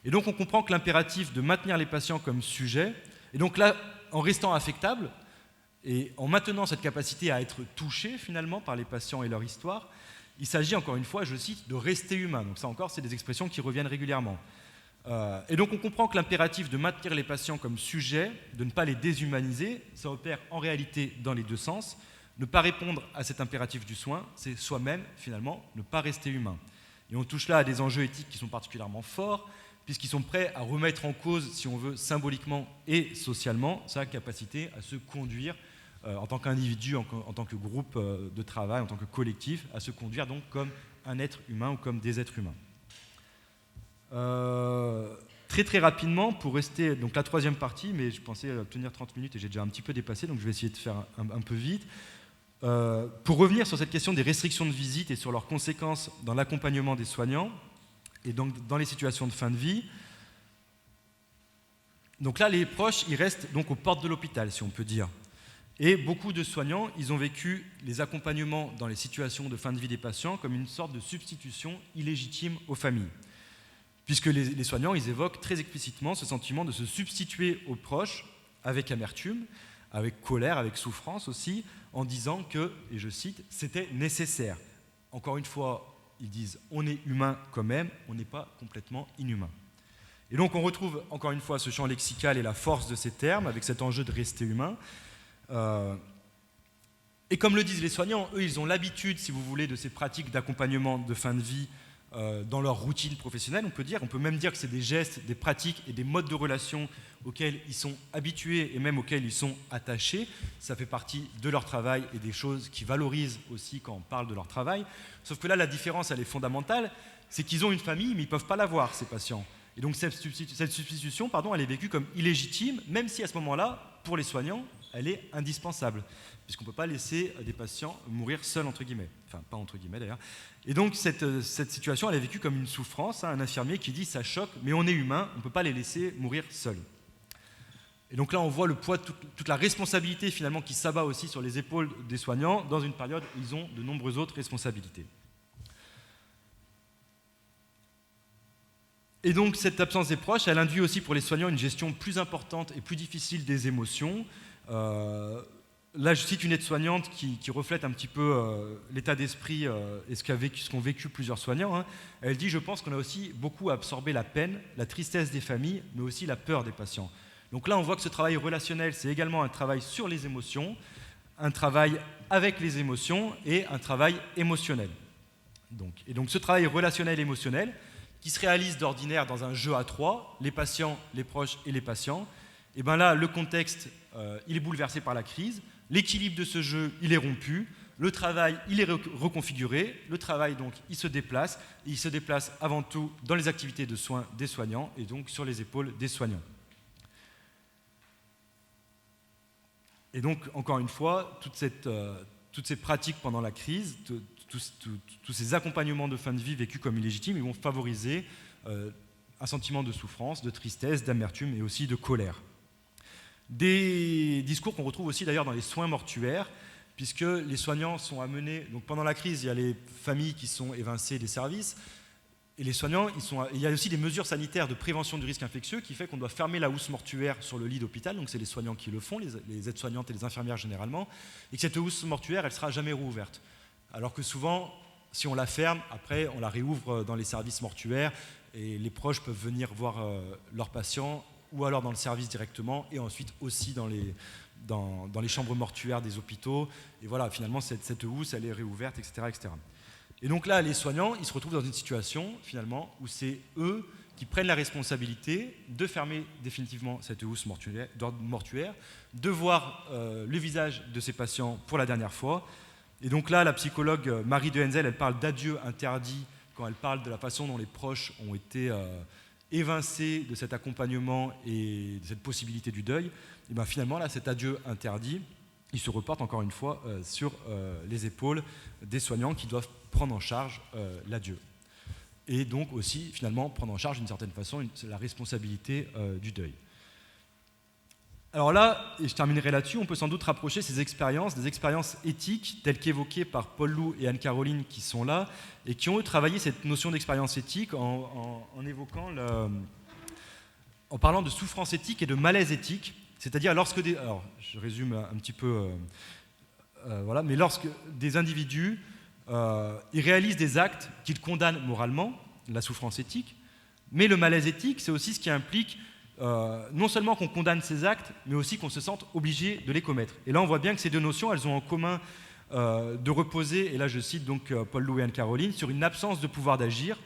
Et donc on comprend que l'impératif de maintenir les patients comme sujet, et donc là, en restant affectable, et en maintenant cette capacité à être touché finalement par les patients et leur histoire, il s'agit encore une fois, je cite, de rester humain. Donc ça encore, c'est des expressions qui reviennent régulièrement. Et donc on comprend que l'impératif de maintenir les patients comme sujets, de ne pas les déshumaniser, ça opère en réalité dans les deux sens. Ne pas répondre à cet impératif du soin, c'est soi-même finalement ne pas rester humain. Et on touche là à des enjeux éthiques qui sont particulièrement forts, puisqu'ils sont prêts à remettre en cause, si on veut, symboliquement et socialement, sa capacité à se conduire en tant qu'individu, en tant que groupe de travail, en tant que collectif, à se conduire donc comme un être humain ou comme des êtres humains. Très très rapidement, pour rester, donc la troisième partie, mais je pensais tenir 30 minutes et j'ai déjà un petit peu dépassé, donc je vais essayer de faire un peu vite. Pour revenir sur cette question des restrictions de visite et sur leurs conséquences dans l'accompagnement des soignants, et donc dans les situations de fin de vie, donc là les proches, ils restent donc aux portes de l'hôpital, si on peut dire. Et beaucoup de soignants, ils ont vécu les accompagnements dans les situations de fin de vie des patients comme une sorte de substitution illégitime aux familles. Puisque les soignants, ils évoquent très explicitement ce sentiment de se substituer aux proches avec amertume, avec colère, avec souffrance aussi, en disant que, et je cite, c'était nécessaire. Encore une fois, ils disent on est humain quand même, on n'est pas complètement inhumain. Et donc on retrouve encore une fois ce champ lexical et la force de ces termes avec cet enjeu de rester humain. Et comme le disent les soignants, eux ils ont l'habitude, si vous voulez, de ces pratiques d'accompagnement de fin de vie dans leur routine professionnelle, on peut même dire que c'est des gestes, des pratiques et des modes de relation auxquels ils sont habitués et même auxquels ils sont attachés. Ça fait partie de leur travail et des choses qu'ils valorisent aussi quand on parle de leur travail. Sauf que là, la différence, elle est fondamentale, c'est qu'ils ont une famille, mais ils ne peuvent pas l'avoir, ces patients. Et donc cette substitution, elle est vécue comme illégitime, même si à ce moment-là, pour les soignants, elle est indispensable, puisqu'on ne peut pas laisser des patients mourir seuls, entre guillemets. Enfin, pas entre guillemets d'ailleurs. Et donc cette situation, elle est vécue comme une souffrance, un infirmier qui dit « ça choque, mais on est humain, on ne peut pas les laisser mourir seuls ». Et donc là, on voit le poids, toute la responsabilité finalement qui s'abat aussi sur les épaules des soignants dans une période où ils ont de nombreuses autres responsabilités. Et donc cette absence des proches, elle induit aussi pour les soignants une gestion plus importante et plus difficile des émotions. Là, je cite une aide-soignante qui reflète un petit peu l'état d'esprit et ce qu'ont vécu plusieurs soignants. Hein. Elle dit « Je pense qu'on a aussi beaucoup absorbé la peine, la tristesse des familles, mais aussi la peur des patients. » Donc là, on voit que ce travail relationnel, c'est également un travail sur les émotions, un travail avec les émotions et un travail émotionnel. Et donc ce travail relationnel et émotionnel, qui se réalise d'ordinaire dans un jeu à trois, les patients, les proches et les patients, et bien là, le contexte, il est bouleversé par la crise, l'équilibre de ce jeu, il est rompu, le travail, il est reconfiguré, le travail, donc, il se déplace, et il se déplace avant tout dans les activités de soins des soignants, et donc sur les épaules des soignants. Et donc, encore une fois, toutes ces pratiques pendant la crise, tous ces accompagnements de fin de vie vécus comme illégitimes, ils vont favoriser un sentiment de souffrance, de tristesse, d'amertume et aussi de colère. Des discours qu'on retrouve aussi d'ailleurs dans les soins mortuaires, puisque les soignants sont amenés, donc pendant la crise, il y a les familles qui sont évincées des services, et les soignants, il y a aussi des mesures sanitaires de prévention du risque infectieux qui fait qu'on doit fermer la housse mortuaire sur le lit d'hôpital, donc c'est les soignants qui le font, les aides-soignantes et les infirmières généralement, et que cette housse mortuaire, elle ne sera jamais rouverte. Alors que souvent, si on la ferme, après on la réouvre dans les services mortuaires et les proches peuvent venir voir leurs patients ou alors dans le service directement et ensuite aussi dans les chambres mortuaires des hôpitaux. Et voilà, finalement, cette housse, elle est réouverte, etc., etc. Et donc là, les soignants, ils se retrouvent dans une situation, finalement, où c'est eux qui prennent la responsabilité de fermer définitivement cette housse mortuaire, de voir le visage de ces patients pour la dernière fois. Et donc là, la psychologue Marie de Henzel, elle parle d'adieu interdit quand elle parle de la façon dont les proches ont été évincés de cet accompagnement et de cette possibilité du deuil. Et bien finalement, là, cet adieu interdit, il se reporte encore une fois sur les épaules des soignants qui doivent prendre en charge l'adieu. Et donc aussi, finalement, prendre en charge d'une certaine façon la responsabilité du deuil. Alors là, et je terminerai là-dessus, on peut sans doute rapprocher ces expériences, des expériences éthiques telles qu'évoquées par Paul Lou et Anne-Caroline qui sont là et qui ont travaillé cette notion d'expérience éthique en parlant de souffrance éthique et de malaise éthique, c'est-à-dire lorsque alors je résume un petit peu, voilà, mais lorsque des individus ils réalisent des actes qu'ils condamnent moralement, la souffrance éthique, mais le malaise éthique, c'est aussi ce qui implique non seulement qu'on condamne ces actes, mais aussi qu'on se sente obligé de les commettre. Et là, on voit bien que ces deux notions, elles ont en commun de reposer, et là je cite donc Paul Lou et Anne-Caroline, sur une absence de pouvoir d'agir,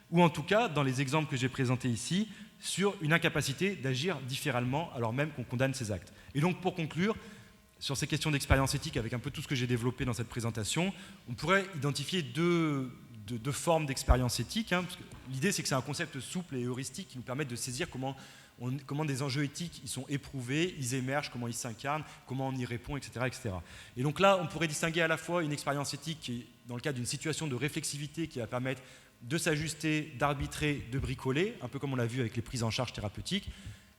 ou en tout cas, dans les exemples que j'ai présentés ici, sur une incapacité d'agir différemment, alors même qu'on condamne ces actes. Et donc, pour conclure, sur ces questions d'expérience éthique, avec un peu tout ce que j'ai développé dans cette présentation, on pourrait identifier deux formes d'expérience éthique. Hein, l'idée, c'est que c'est un concept souple et heuristique qui nous permet de saisir comment des enjeux éthiques ils sont éprouvés, ils émergent, comment ils s'incarnent, comment on y répond, etc., etc. Et donc là, on pourrait distinguer à la fois une expérience éthique qui est dans le cadre d'une situation de réflexivité qui va permettre de s'ajuster, d'arbitrer, de bricoler, un peu comme on l'a vu avec les prises en charge thérapeutiques,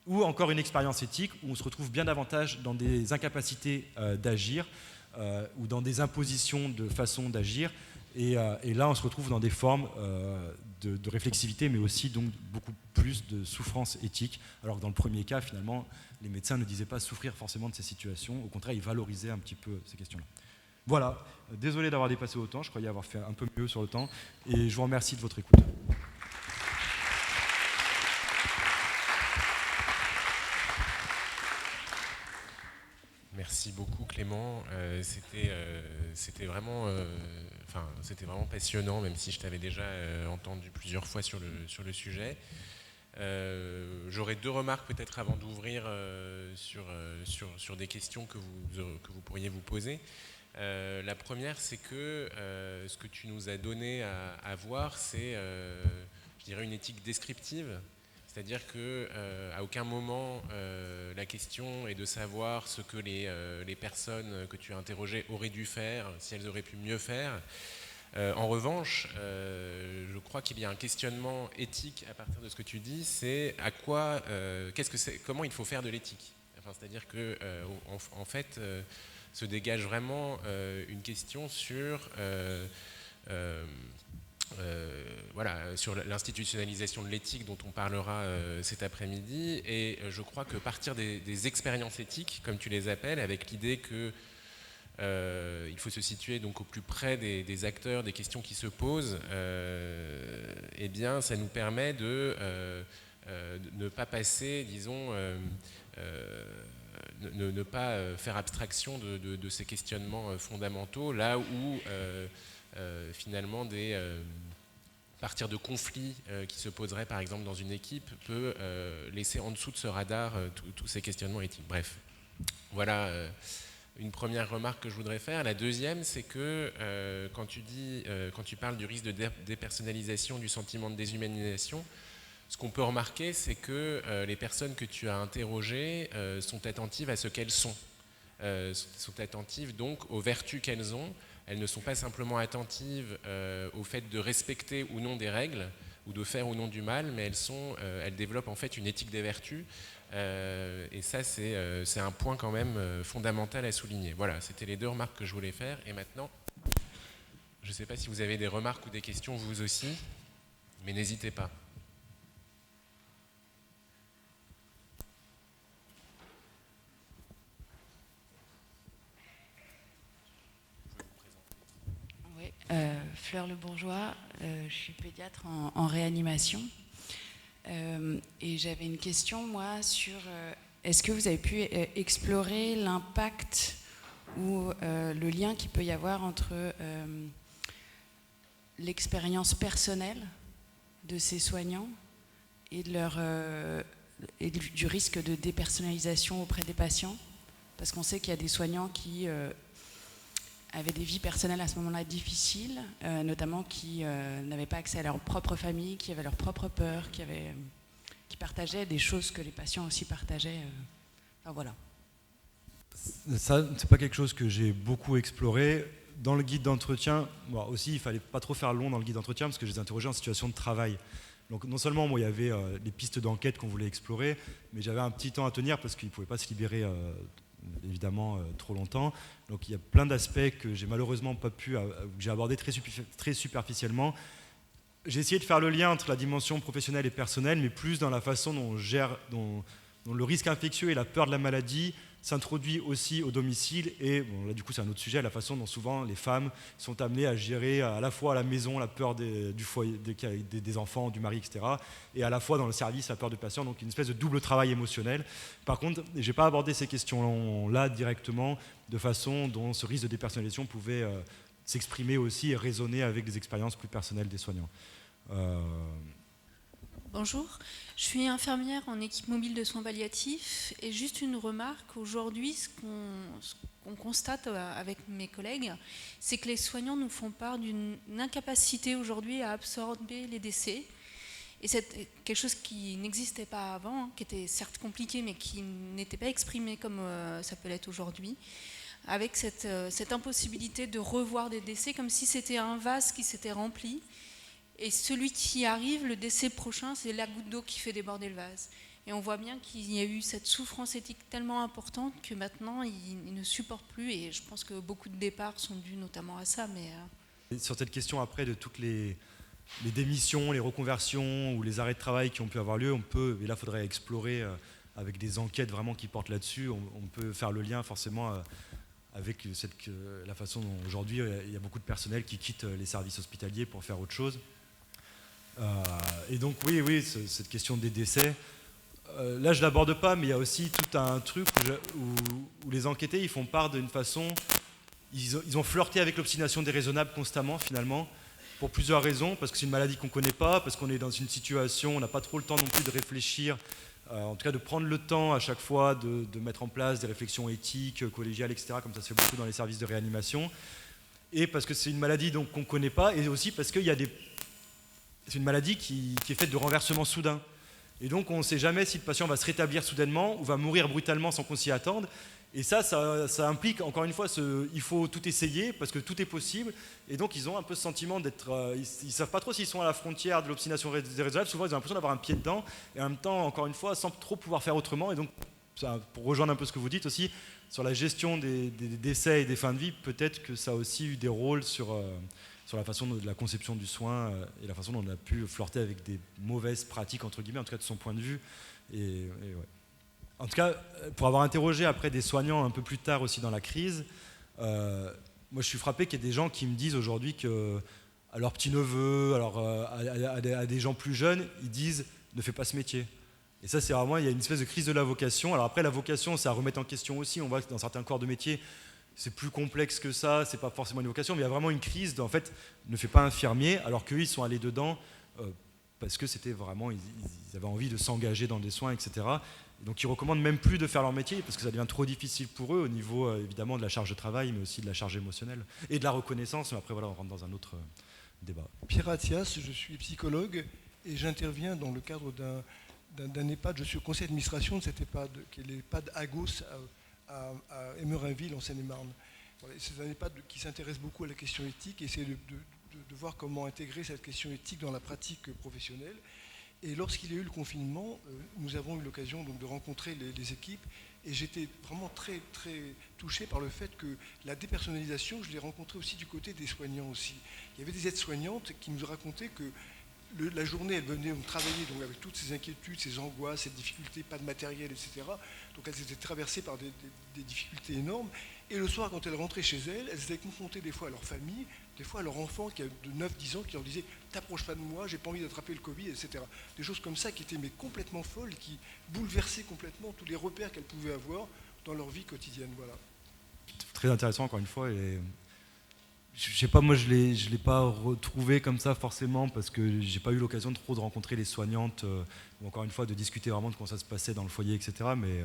ou encore une expérience éthique où on se retrouve bien davantage dans des incapacités d'agir ou dans des impositions de façon d'agir. Et là, on se retrouve dans des formes de réflexivité, mais aussi donc beaucoup plus de souffrance éthique. Alors que dans le premier cas, finalement, les médecins ne disaient pas souffrir forcément de ces situations. Au contraire, ils valorisaient un petit peu ces questions-là. Voilà, désolé d'avoir dépassé autant, je croyais avoir fait un peu mieux sur le temps, et je vous remercie de votre écoute. Merci beaucoup Clément. C'était vraiment, c'était vraiment passionnant, même si je t'avais déjà entendu plusieurs fois sur le sujet. J'aurais 2 remarques peut-être avant d'ouvrir sur des questions que vous pourriez vous poser. La première, c'est que ce que tu nous as donné à voir, c'est, je dirais, une éthique descriptive. C'est-à-dire qu'à aucun moment, la question est de savoir ce que les personnes que tu as interrogées auraient dû faire, si elles auraient pu mieux faire. En revanche, je crois qu'il y a un questionnement éthique à partir de ce que tu dis, c'est à quoi, comment il faut faire de l'éthique. Enfin, c'est-à-dire que, en fait, se dégage vraiment une question sur sur l'institutionnalisation de l'éthique dont on parlera cet après-midi. Et je crois que partir des expériences éthiques, comme tu les appelles, avec l'idée que il faut se situer donc au plus près des acteurs, des questions qui se posent, eh bien, ça nous permet de ne pas passer, disons, ne pas faire abstraction de ces questionnements fondamentaux, là où finalement partir de conflits qui se poseraient par exemple dans une équipe peut laisser en dessous de ce radar tous ces questionnements éthiques. Bref, voilà une première remarque que je voudrais faire. La deuxième, c'est que quand tu parles du risque de dépersonnalisation, du sentiment de déshumanisation, ce qu'on peut remarquer, c'est que les personnes que tu as interrogées sont attentives à ce qu'elles sont attentives donc aux vertus qu'elles ont. Elles ne sont pas simplement attentives au fait de respecter ou non des règles ou de faire ou non du mal, mais elles développent en fait une éthique des vertus. Et ça, c'est un point quand même fondamental à souligner. Voilà, c'était les 2 remarques que je voulais faire. Et maintenant, je ne sais pas si vous avez des remarques ou des questions vous aussi, mais n'hésitez pas. Fleur Le Bourgeois, je suis pédiatre en réanimation. Et j'avais une question, moi, sur est-ce que vous avez pu explorer l'impact ou le lien qu'il peut y avoir entre l'expérience personnelle de ces soignants et, du risque de dépersonnalisation auprès des patients? Parce qu'on sait qu'il y a des soignants qui avaient des vies personnelles à ce moment-là difficiles, notamment qui n'avaient pas accès à leur propre famille, qui avaient leur propre peur, qui partageaient des choses que les patients aussi partageaient. Enfin, voilà. Ça, c'est pas quelque chose que j'ai beaucoup exploré. Dans le guide d'entretien, bon, aussi, il fallait pas trop faire long dans le guide d'entretien parce que je les interrogeais en situation de travail. Donc non seulement moi, il y avait les pistes d'enquête qu'on voulait explorer, mais j'avais un petit temps à tenir parce qu'ils ne pouvaient pas se libérer évidemment trop longtemps. Donc il y a plein d'aspects que j'ai malheureusement pas pu, que j'ai abordé très superficiellement. J'ai essayé de faire le lien entre la dimension professionnelle et personnelle, mais plus dans la façon dont dont le risque infectieux et la peur de la maladie s'introduit aussi au domicile. Et bon, là, du coup, c'est un autre sujet, la façon dont souvent les femmes sont amenées à gérer à la fois à la maison la peur du foyer, des enfants, du mari, etc. Et à la fois dans le service la peur du patient, donc une espèce de double travail émotionnel. Par contre, je n'ai pas abordé ces questions-là directement de façon dont ce risque de dépersonnalisation pouvait s'exprimer aussi et résonner avec des expériences plus personnelles des soignants. Bonjour, je suis infirmière en équipe mobile de soins palliatifs et juste une remarque, aujourd'hui ce qu'on constate avec mes collègues, c'est que les soignants nous font part d'une incapacité aujourd'hui à absorber les décès. Et c'est quelque chose qui n'existait pas avant, qui était certes compliqué mais qui n'était pas exprimé comme ça peut l'être aujourd'hui, avec cette impossibilité de revoir des décès comme si c'était un vase qui s'était rempli. Et celui qui arrive, le décès prochain, c'est la goutte d'eau qui fait déborder le vase. Et on voit bien qu'il y a eu cette souffrance éthique tellement importante que maintenant, ils ne supportent plus. Et je pense que beaucoup de départs sont dus notamment à ça. Mais Sur cette question après de toutes les démissions, les reconversions ou les arrêts de travail qui ont pu avoir lieu, et là il faudrait explorer avec des enquêtes vraiment qui portent là-dessus, on peut faire le lien forcément avec la façon dont aujourd'hui il y a beaucoup de personnel qui quitte les services hospitaliers pour faire autre chose. Et donc oui, cette question des décès, là je ne l'aborde pas, mais il y a aussi tout un truc où les enquêtés ils font part d'une façon, ils ont flirté avec l'obstination déraisonnable constamment finalement, pour plusieurs raisons, parce que c'est une maladie qu'on ne connaît pas, parce qu'on est dans une situation, on n'a pas trop le temps non plus de réfléchir, en tout cas de prendre le temps à chaque fois de mettre en place des réflexions éthiques, collégiales, etc., comme ça se fait beaucoup dans les services de réanimation, et parce que c'est une maladie donc, qu'on ne connaît pas, et aussi parce qu'il y a c'est une maladie qui est faite de renversements soudains. Et donc on ne sait jamais si le patient va se rétablir soudainement ou va mourir brutalement sans qu'on s'y attende. Et ça implique, encore une fois, il faut tout essayer parce que tout est possible. Et donc ils ont un peu ce sentiment d'être... ils ne savent pas trop s'ils sont à la frontière de l'obstination déraisonnable. Souvent ils ont l'impression d'avoir un pied dedans et en même temps, encore une fois, sans trop pouvoir faire autrement. Et donc, pour rejoindre un peu ce que vous dites aussi, sur la gestion des décès et des fins de vie, peut-être que ça a aussi eu des rôles sur la façon de la conception du soin et la façon dont on a pu flirter avec des mauvaises pratiques, entre guillemets, en tout cas de son point de vue. Et ouais. En tout cas, pour avoir interrogé après des soignants un peu plus tard aussi dans la crise, moi je suis frappé qu'il y ait des gens qui me disent aujourd'hui qu'à leurs petits-neveux, à des gens plus jeunes, ils disent « ne fais pas ce métier ». Et ça, c'est vraiment, il y a une espèce de crise de la vocation. Alors après, la vocation, c'est à remettre en question aussi. On voit que dans certains corps de métier, c'est plus complexe que ça, c'est pas forcément une vocation, mais il y a vraiment une crise en fait, ne fais pas infirmier, alors qu'eux, ils sont allés dedans parce que c'était vraiment, ils avaient envie de s'engager dans des soins, etc. Donc ils recommandent même plus de faire leur métier parce que ça devient trop difficile pour eux au niveau évidemment de la charge de travail, mais aussi de la charge émotionnelle et de la reconnaissance. Mais après voilà, on rentre dans un autre débat. Pierre Athias, je suis psychologue et j'interviens dans le cadre d'un EHPAD. Je suis au conseil d'administration de cet EHPAD, qui est l'EHPAD Agos à Emerinville en Seine-et-Marne. Voilà, c'est un EHPAD qui s'intéresse beaucoup à la question éthique et essaie de voir comment intégrer cette question éthique dans la pratique professionnelle. Et lorsqu'il y a eu le confinement, nous avons eu l'occasion donc, de rencontrer les équipes et j'étais vraiment très, très touché par le fait que la dépersonnalisation, je l'ai rencontrée aussi du côté des soignants aussi. Il y avait des aides-soignantes qui nous racontaient que la journée, elles venaient travailler donc, avec toutes ces inquiétudes, ces angoisses, ces difficultés, pas de matériel, etc. Donc elles étaient traversées par des difficultés énormes. Et le soir, quand elles rentraient chez elles, elles étaient confrontées des fois à leur famille, des fois à leur enfant qui a de 9-10 ans, qui leur disait « t'approches pas de moi, j'ai pas envie d'attraper le Covid », etc. Des choses comme ça qui étaient mais complètement folles, qui bouleversaient complètement tous les repères qu'elles pouvaient avoir dans leur vie quotidienne. Voilà. Très intéressant encore une fois. Et je sais pas, moi je l'ai pas retrouvé comme ça forcément parce que j'ai pas eu l'occasion trop de rencontrer les soignantes ou encore une fois de discuter vraiment de comment ça se passait dans le foyer, etc. Mais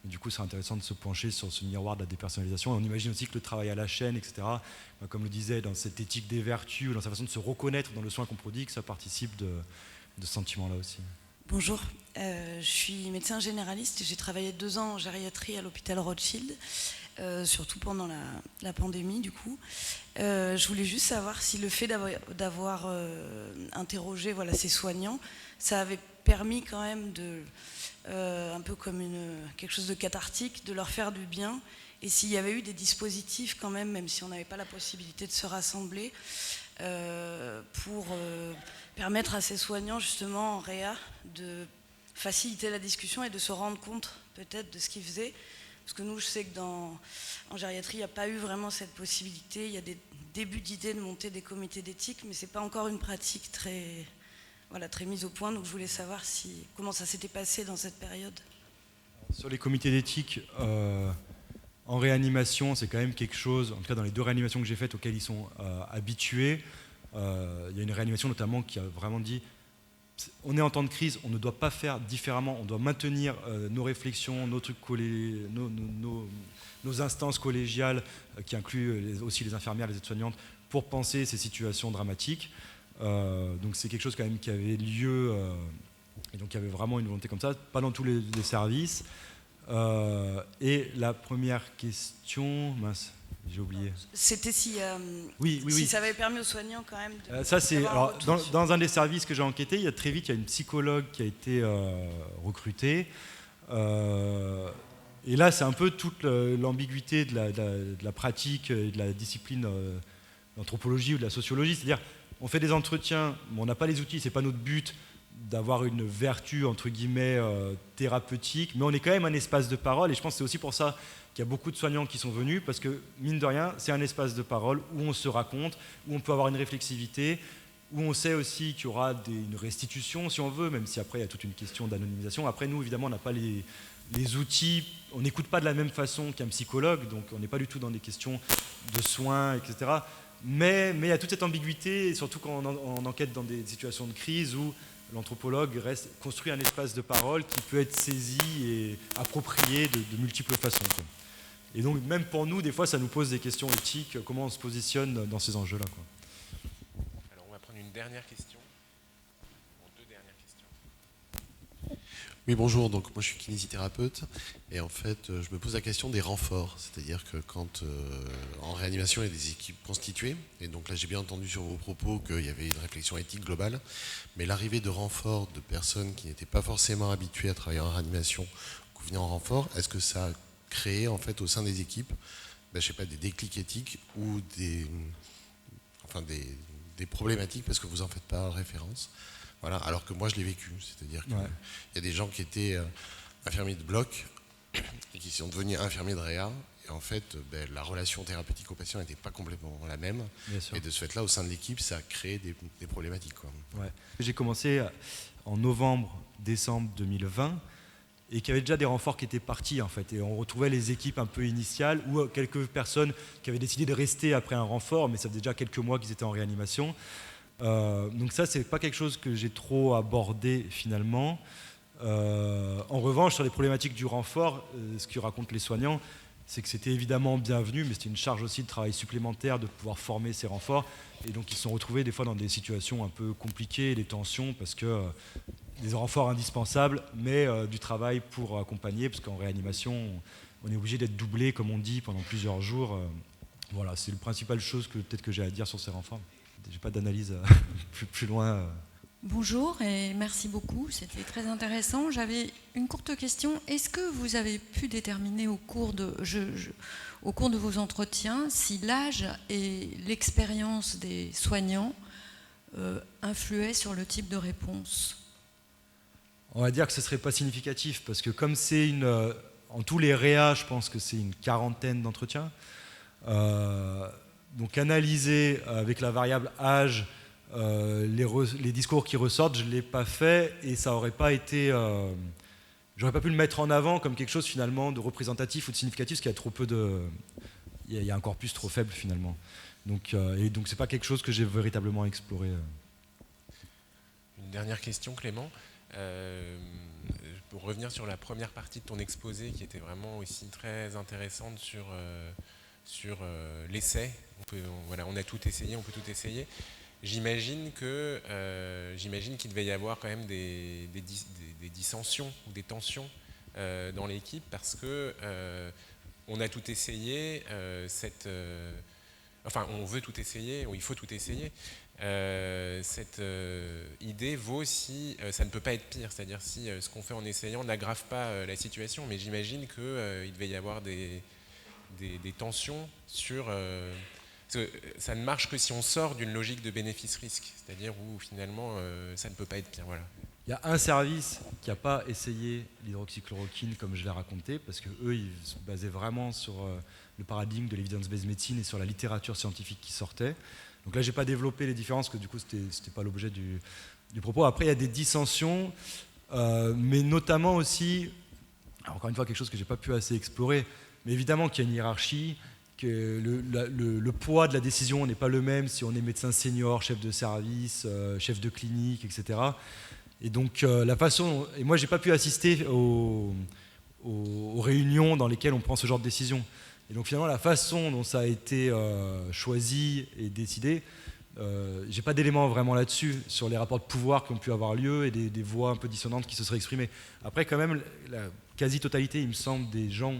du coup c'est intéressant de se pencher sur ce miroir de la dépersonnalisation. Et on imagine aussi que le travail à la chaîne, etc., comme le disait, dans cette éthique des vertus, dans sa façon de se reconnaître dans le soin qu'on prodigue, ça participe de ce sentiment-là aussi. Bonjour, je suis médecin généraliste et j'ai travaillé 2 ans en gériatrie à l'hôpital Rothschild. Surtout pendant la pandémie du coup. Je voulais juste savoir si le fait d'avoir interrogé ces soignants, ça avait permis quand même un peu comme quelque chose de cathartique, de leur faire du bien, et s'il y avait eu des dispositifs quand même si on n'avait pas la possibilité de se rassembler, pour permettre à ces soignants justement en réa de faciliter la discussion et de se rendre compte peut-être de ce qu'ils faisaient. Parce que nous, je sais que en gériatrie, il n'y a pas eu vraiment cette possibilité. Il y a des débuts d'idées de monter des comités d'éthique, mais ce n'est pas encore une pratique très mise au point. Donc je voulais savoir comment ça s'était passé dans cette période. Sur les comités d'éthique, en réanimation, c'est quand même quelque chose, en tout cas dans les 2 réanimations que j'ai faites auxquelles ils sont habitués. Il y a une réanimation notamment qui a vraiment dit on est en temps de crise, on ne doit pas faire différemment, on doit maintenir nos réflexions, nos trucs nos instances collégiales qui incluent aussi les infirmières, les aides-soignantes pour penser ces situations dramatiques. Donc c'est quelque chose quand même qui avait lieu et donc il y avait vraiment une volonté comme ça, pas dans tous les services. Et la première question, mince, j'ai oublié. C'était si ça avait permis aux soignants quand même de... ça c'est alors, dans un des services que j'ai enquêté, il y a une psychologue qui a été recrutée. Et là, c'est un peu toute l'ambiguïté de la pratique et de la discipline d'anthropologie ou de la sociologie. C'est-à-dire, on fait des entretiens, mais on n'a pas les outils, c'est pas notre but d'avoir une vertu entre guillemets thérapeutique, mais on est quand même un espace de parole, et je pense que c'est aussi pour ça qu'il y a beaucoup de soignants qui sont venus, parce que mine de rien, c'est un espace de parole où on se raconte, où on peut avoir une réflexivité, où on sait aussi qu'il y aura une restitution si on veut, même si après il y a toute une question d'anonymisation. Après nous évidemment on n'a pas les outils, on n'écoute pas de la même façon qu'un psychologue, donc on n'est pas du tout dans des questions de soins, etc. Mais il y a toute cette ambiguïté, et surtout quand on enquête dans des situations de crise où l'anthropologue construit un espace de parole qui peut être saisi et approprié de multiples façons. Et donc même pour nous, des fois, ça nous pose des questions éthiques, comment on se positionne dans ces enjeux-là. Alors on va prendre une dernière question. Deux dernières questions. Oui, bonjour, donc moi je suis kinésithérapeute et en fait je me pose la question des renforts, c'est-à-dire que quand en réanimation il y a des équipes constituées, et donc là j'ai bien entendu sur vos propos qu'il y avait une réflexion éthique globale, mais l'arrivée de renforts de personnes qui n'étaient pas forcément habituées à travailler en réanimation, ou venaient en renfort, est-ce que ça a créé en fait au sein des équipes, je sais pas, des déclics éthiques ou des problématiques parce que vous en faites pas référence? Voilà, alors que moi je l'ai vécu, c'est-à-dire qu'il y a des gens qui étaient infirmiers de bloc et qui sont devenus infirmiers de réa, et en fait la relation thérapeutique au patient n'était pas complètement la même, et de ce fait-là au sein de l'équipe ça a créé des problématiques, quoi. Ouais. J'ai commencé en novembre-décembre 2020 et qu'il y avait déjà des renforts qui étaient partis en fait, et on retrouvait les équipes un peu initiales ou quelques personnes qui avaient décidé de rester après un renfort, mais ça faisait déjà quelques mois qu'ils étaient en réanimation. Donc ça, c'est pas quelque chose que j'ai trop abordé finalement. En revanche, sur les problématiques du renfort, ce que racontent les soignants, c'est que c'était évidemment bienvenu, mais c'était une charge aussi de travail supplémentaire de pouvoir former ces renforts, et donc ils se sont retrouvés des fois dans des situations un peu compliquées, des tensions, parce que des renforts indispensables, mais du travail pour accompagner, parce qu'en réanimation, on est obligé d'être doublé, comme on dit, pendant plusieurs jours. Voilà, c'est la principale chose que peut-être que j'ai à dire sur ces renforts. J'ai pas d'analyse plus loin. Bonjour et merci beaucoup, c'était très intéressant. J'avais une courte question. Est-ce que vous avez pu déterminer au cours de vos entretiens si l'âge et l'expérience des soignants influaient sur le type de réponse? On va dire que ce ne serait pas significatif, parce que comme c'est en tous les réas, je pense que c'est une quarantaine d'entretiens. Donc analyser avec la variable âge les discours qui ressortent, je ne l'ai pas fait, et ça n'aurait pas été... j'aurais pas pu le mettre en avant comme quelque chose finalement de représentatif ou de significatif, parce qu'il y a trop peu de... Il y a un corpus trop faible finalement. Donc c'est pas quelque chose que j'ai véritablement exploré. Une dernière question, Clément. Pour revenir sur la première partie de ton exposé, qui était vraiment aussi très intéressante sur l'essai. On a tout essayé, on peut tout essayer. J'imagine qu'il devait y avoir quand même des dissensions ou des tensions dans l'équipe, parce que on a tout essayé, on veut tout essayer, ou il faut tout essayer. Cette idée vaut si ça ne peut pas être pire, c'est-à-dire si ce qu'on fait en essayant n'aggrave pas la situation, mais j'imagine qu'il devait y avoir des tensions sur... parce que ça ne marche que si on sort d'une logique de bénéfice-risque, c'est-à-dire où finalement ça ne peut pas être pire. Voilà. Il y a un service qui n'a pas essayé l'hydroxychloroquine comme je l'ai raconté, parce qu'eux, ils se basaient vraiment sur le paradigme de l'evidence-based medicine et sur la littérature scientifique qui sortait. Donc là, je n'ai pas développé les différences, que du coup, ce n'était pas l'objet du propos. Après, il y a des dissensions, mais notamment aussi, encore une fois, quelque chose que je n'ai pas pu assez explorer, mais évidemment qu'il y a une hiérarchie, que le poids de la décision n'est pas le même si on est médecin senior, chef de service, chef de clinique, etc. Et donc la façon... Et moi, je n'ai pas pu assister aux réunions dans lesquelles on prend ce genre de décision. Et donc finalement, la façon dont ça a été choisi et décidé, j'ai pas d'éléments vraiment là-dessus, sur les rapports de pouvoir qui ont pu avoir lieu et des voix un peu dissonantes qui se seraient exprimées. Après, quand même, la quasi-totalité, il me semble, des gens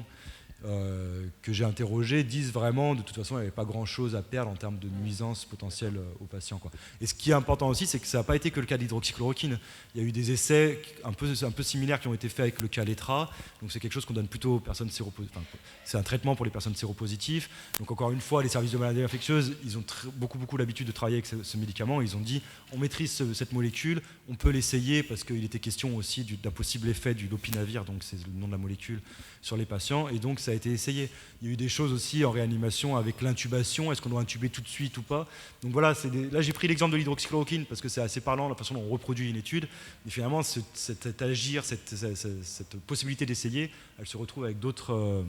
que j'ai interrogés disent vraiment, de toute façon, il n'y avait pas grand-chose à perdre en termes de nuisances potentielles aux patients, quoi. Et ce qui est important aussi, c'est que ça n'a pas été que le cas de l'hydroxychloroquine. Il y a eu des essais un peu similaires qui ont été faits avec le Kaletra. Donc c'est quelque chose qu'on donne plutôt aux personnes séropositives. Enfin, c'est un traitement pour les personnes séropositives. Donc encore une fois, les services de maladies infectieuses, ils ont beaucoup l'habitude de travailler avec ce médicament. Ils ont dit, on maîtrise cette molécule, on peut l'essayer parce qu'il était question aussi d'un possible effet du lopinavir, donc c'est le nom de la molécule, sur les patients. Et donc ça a été essayé. Il y a eu des choses aussi en réanimation avec l'intubation. Est-ce qu'on doit intuber tout de suite ou pas? Donc voilà, là j'ai pris l'exemple de l'hydroxychloroquine parce que c'est assez parlant la façon dont on reproduit une étude. Mais finalement, cet agir, cette possibilité d'essayer, elle se retrouve avec d'autres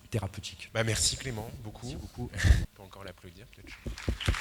thérapeutiques. Merci Clément, beaucoup. Merci beaucoup. On peut encore l'applaudir peut-être.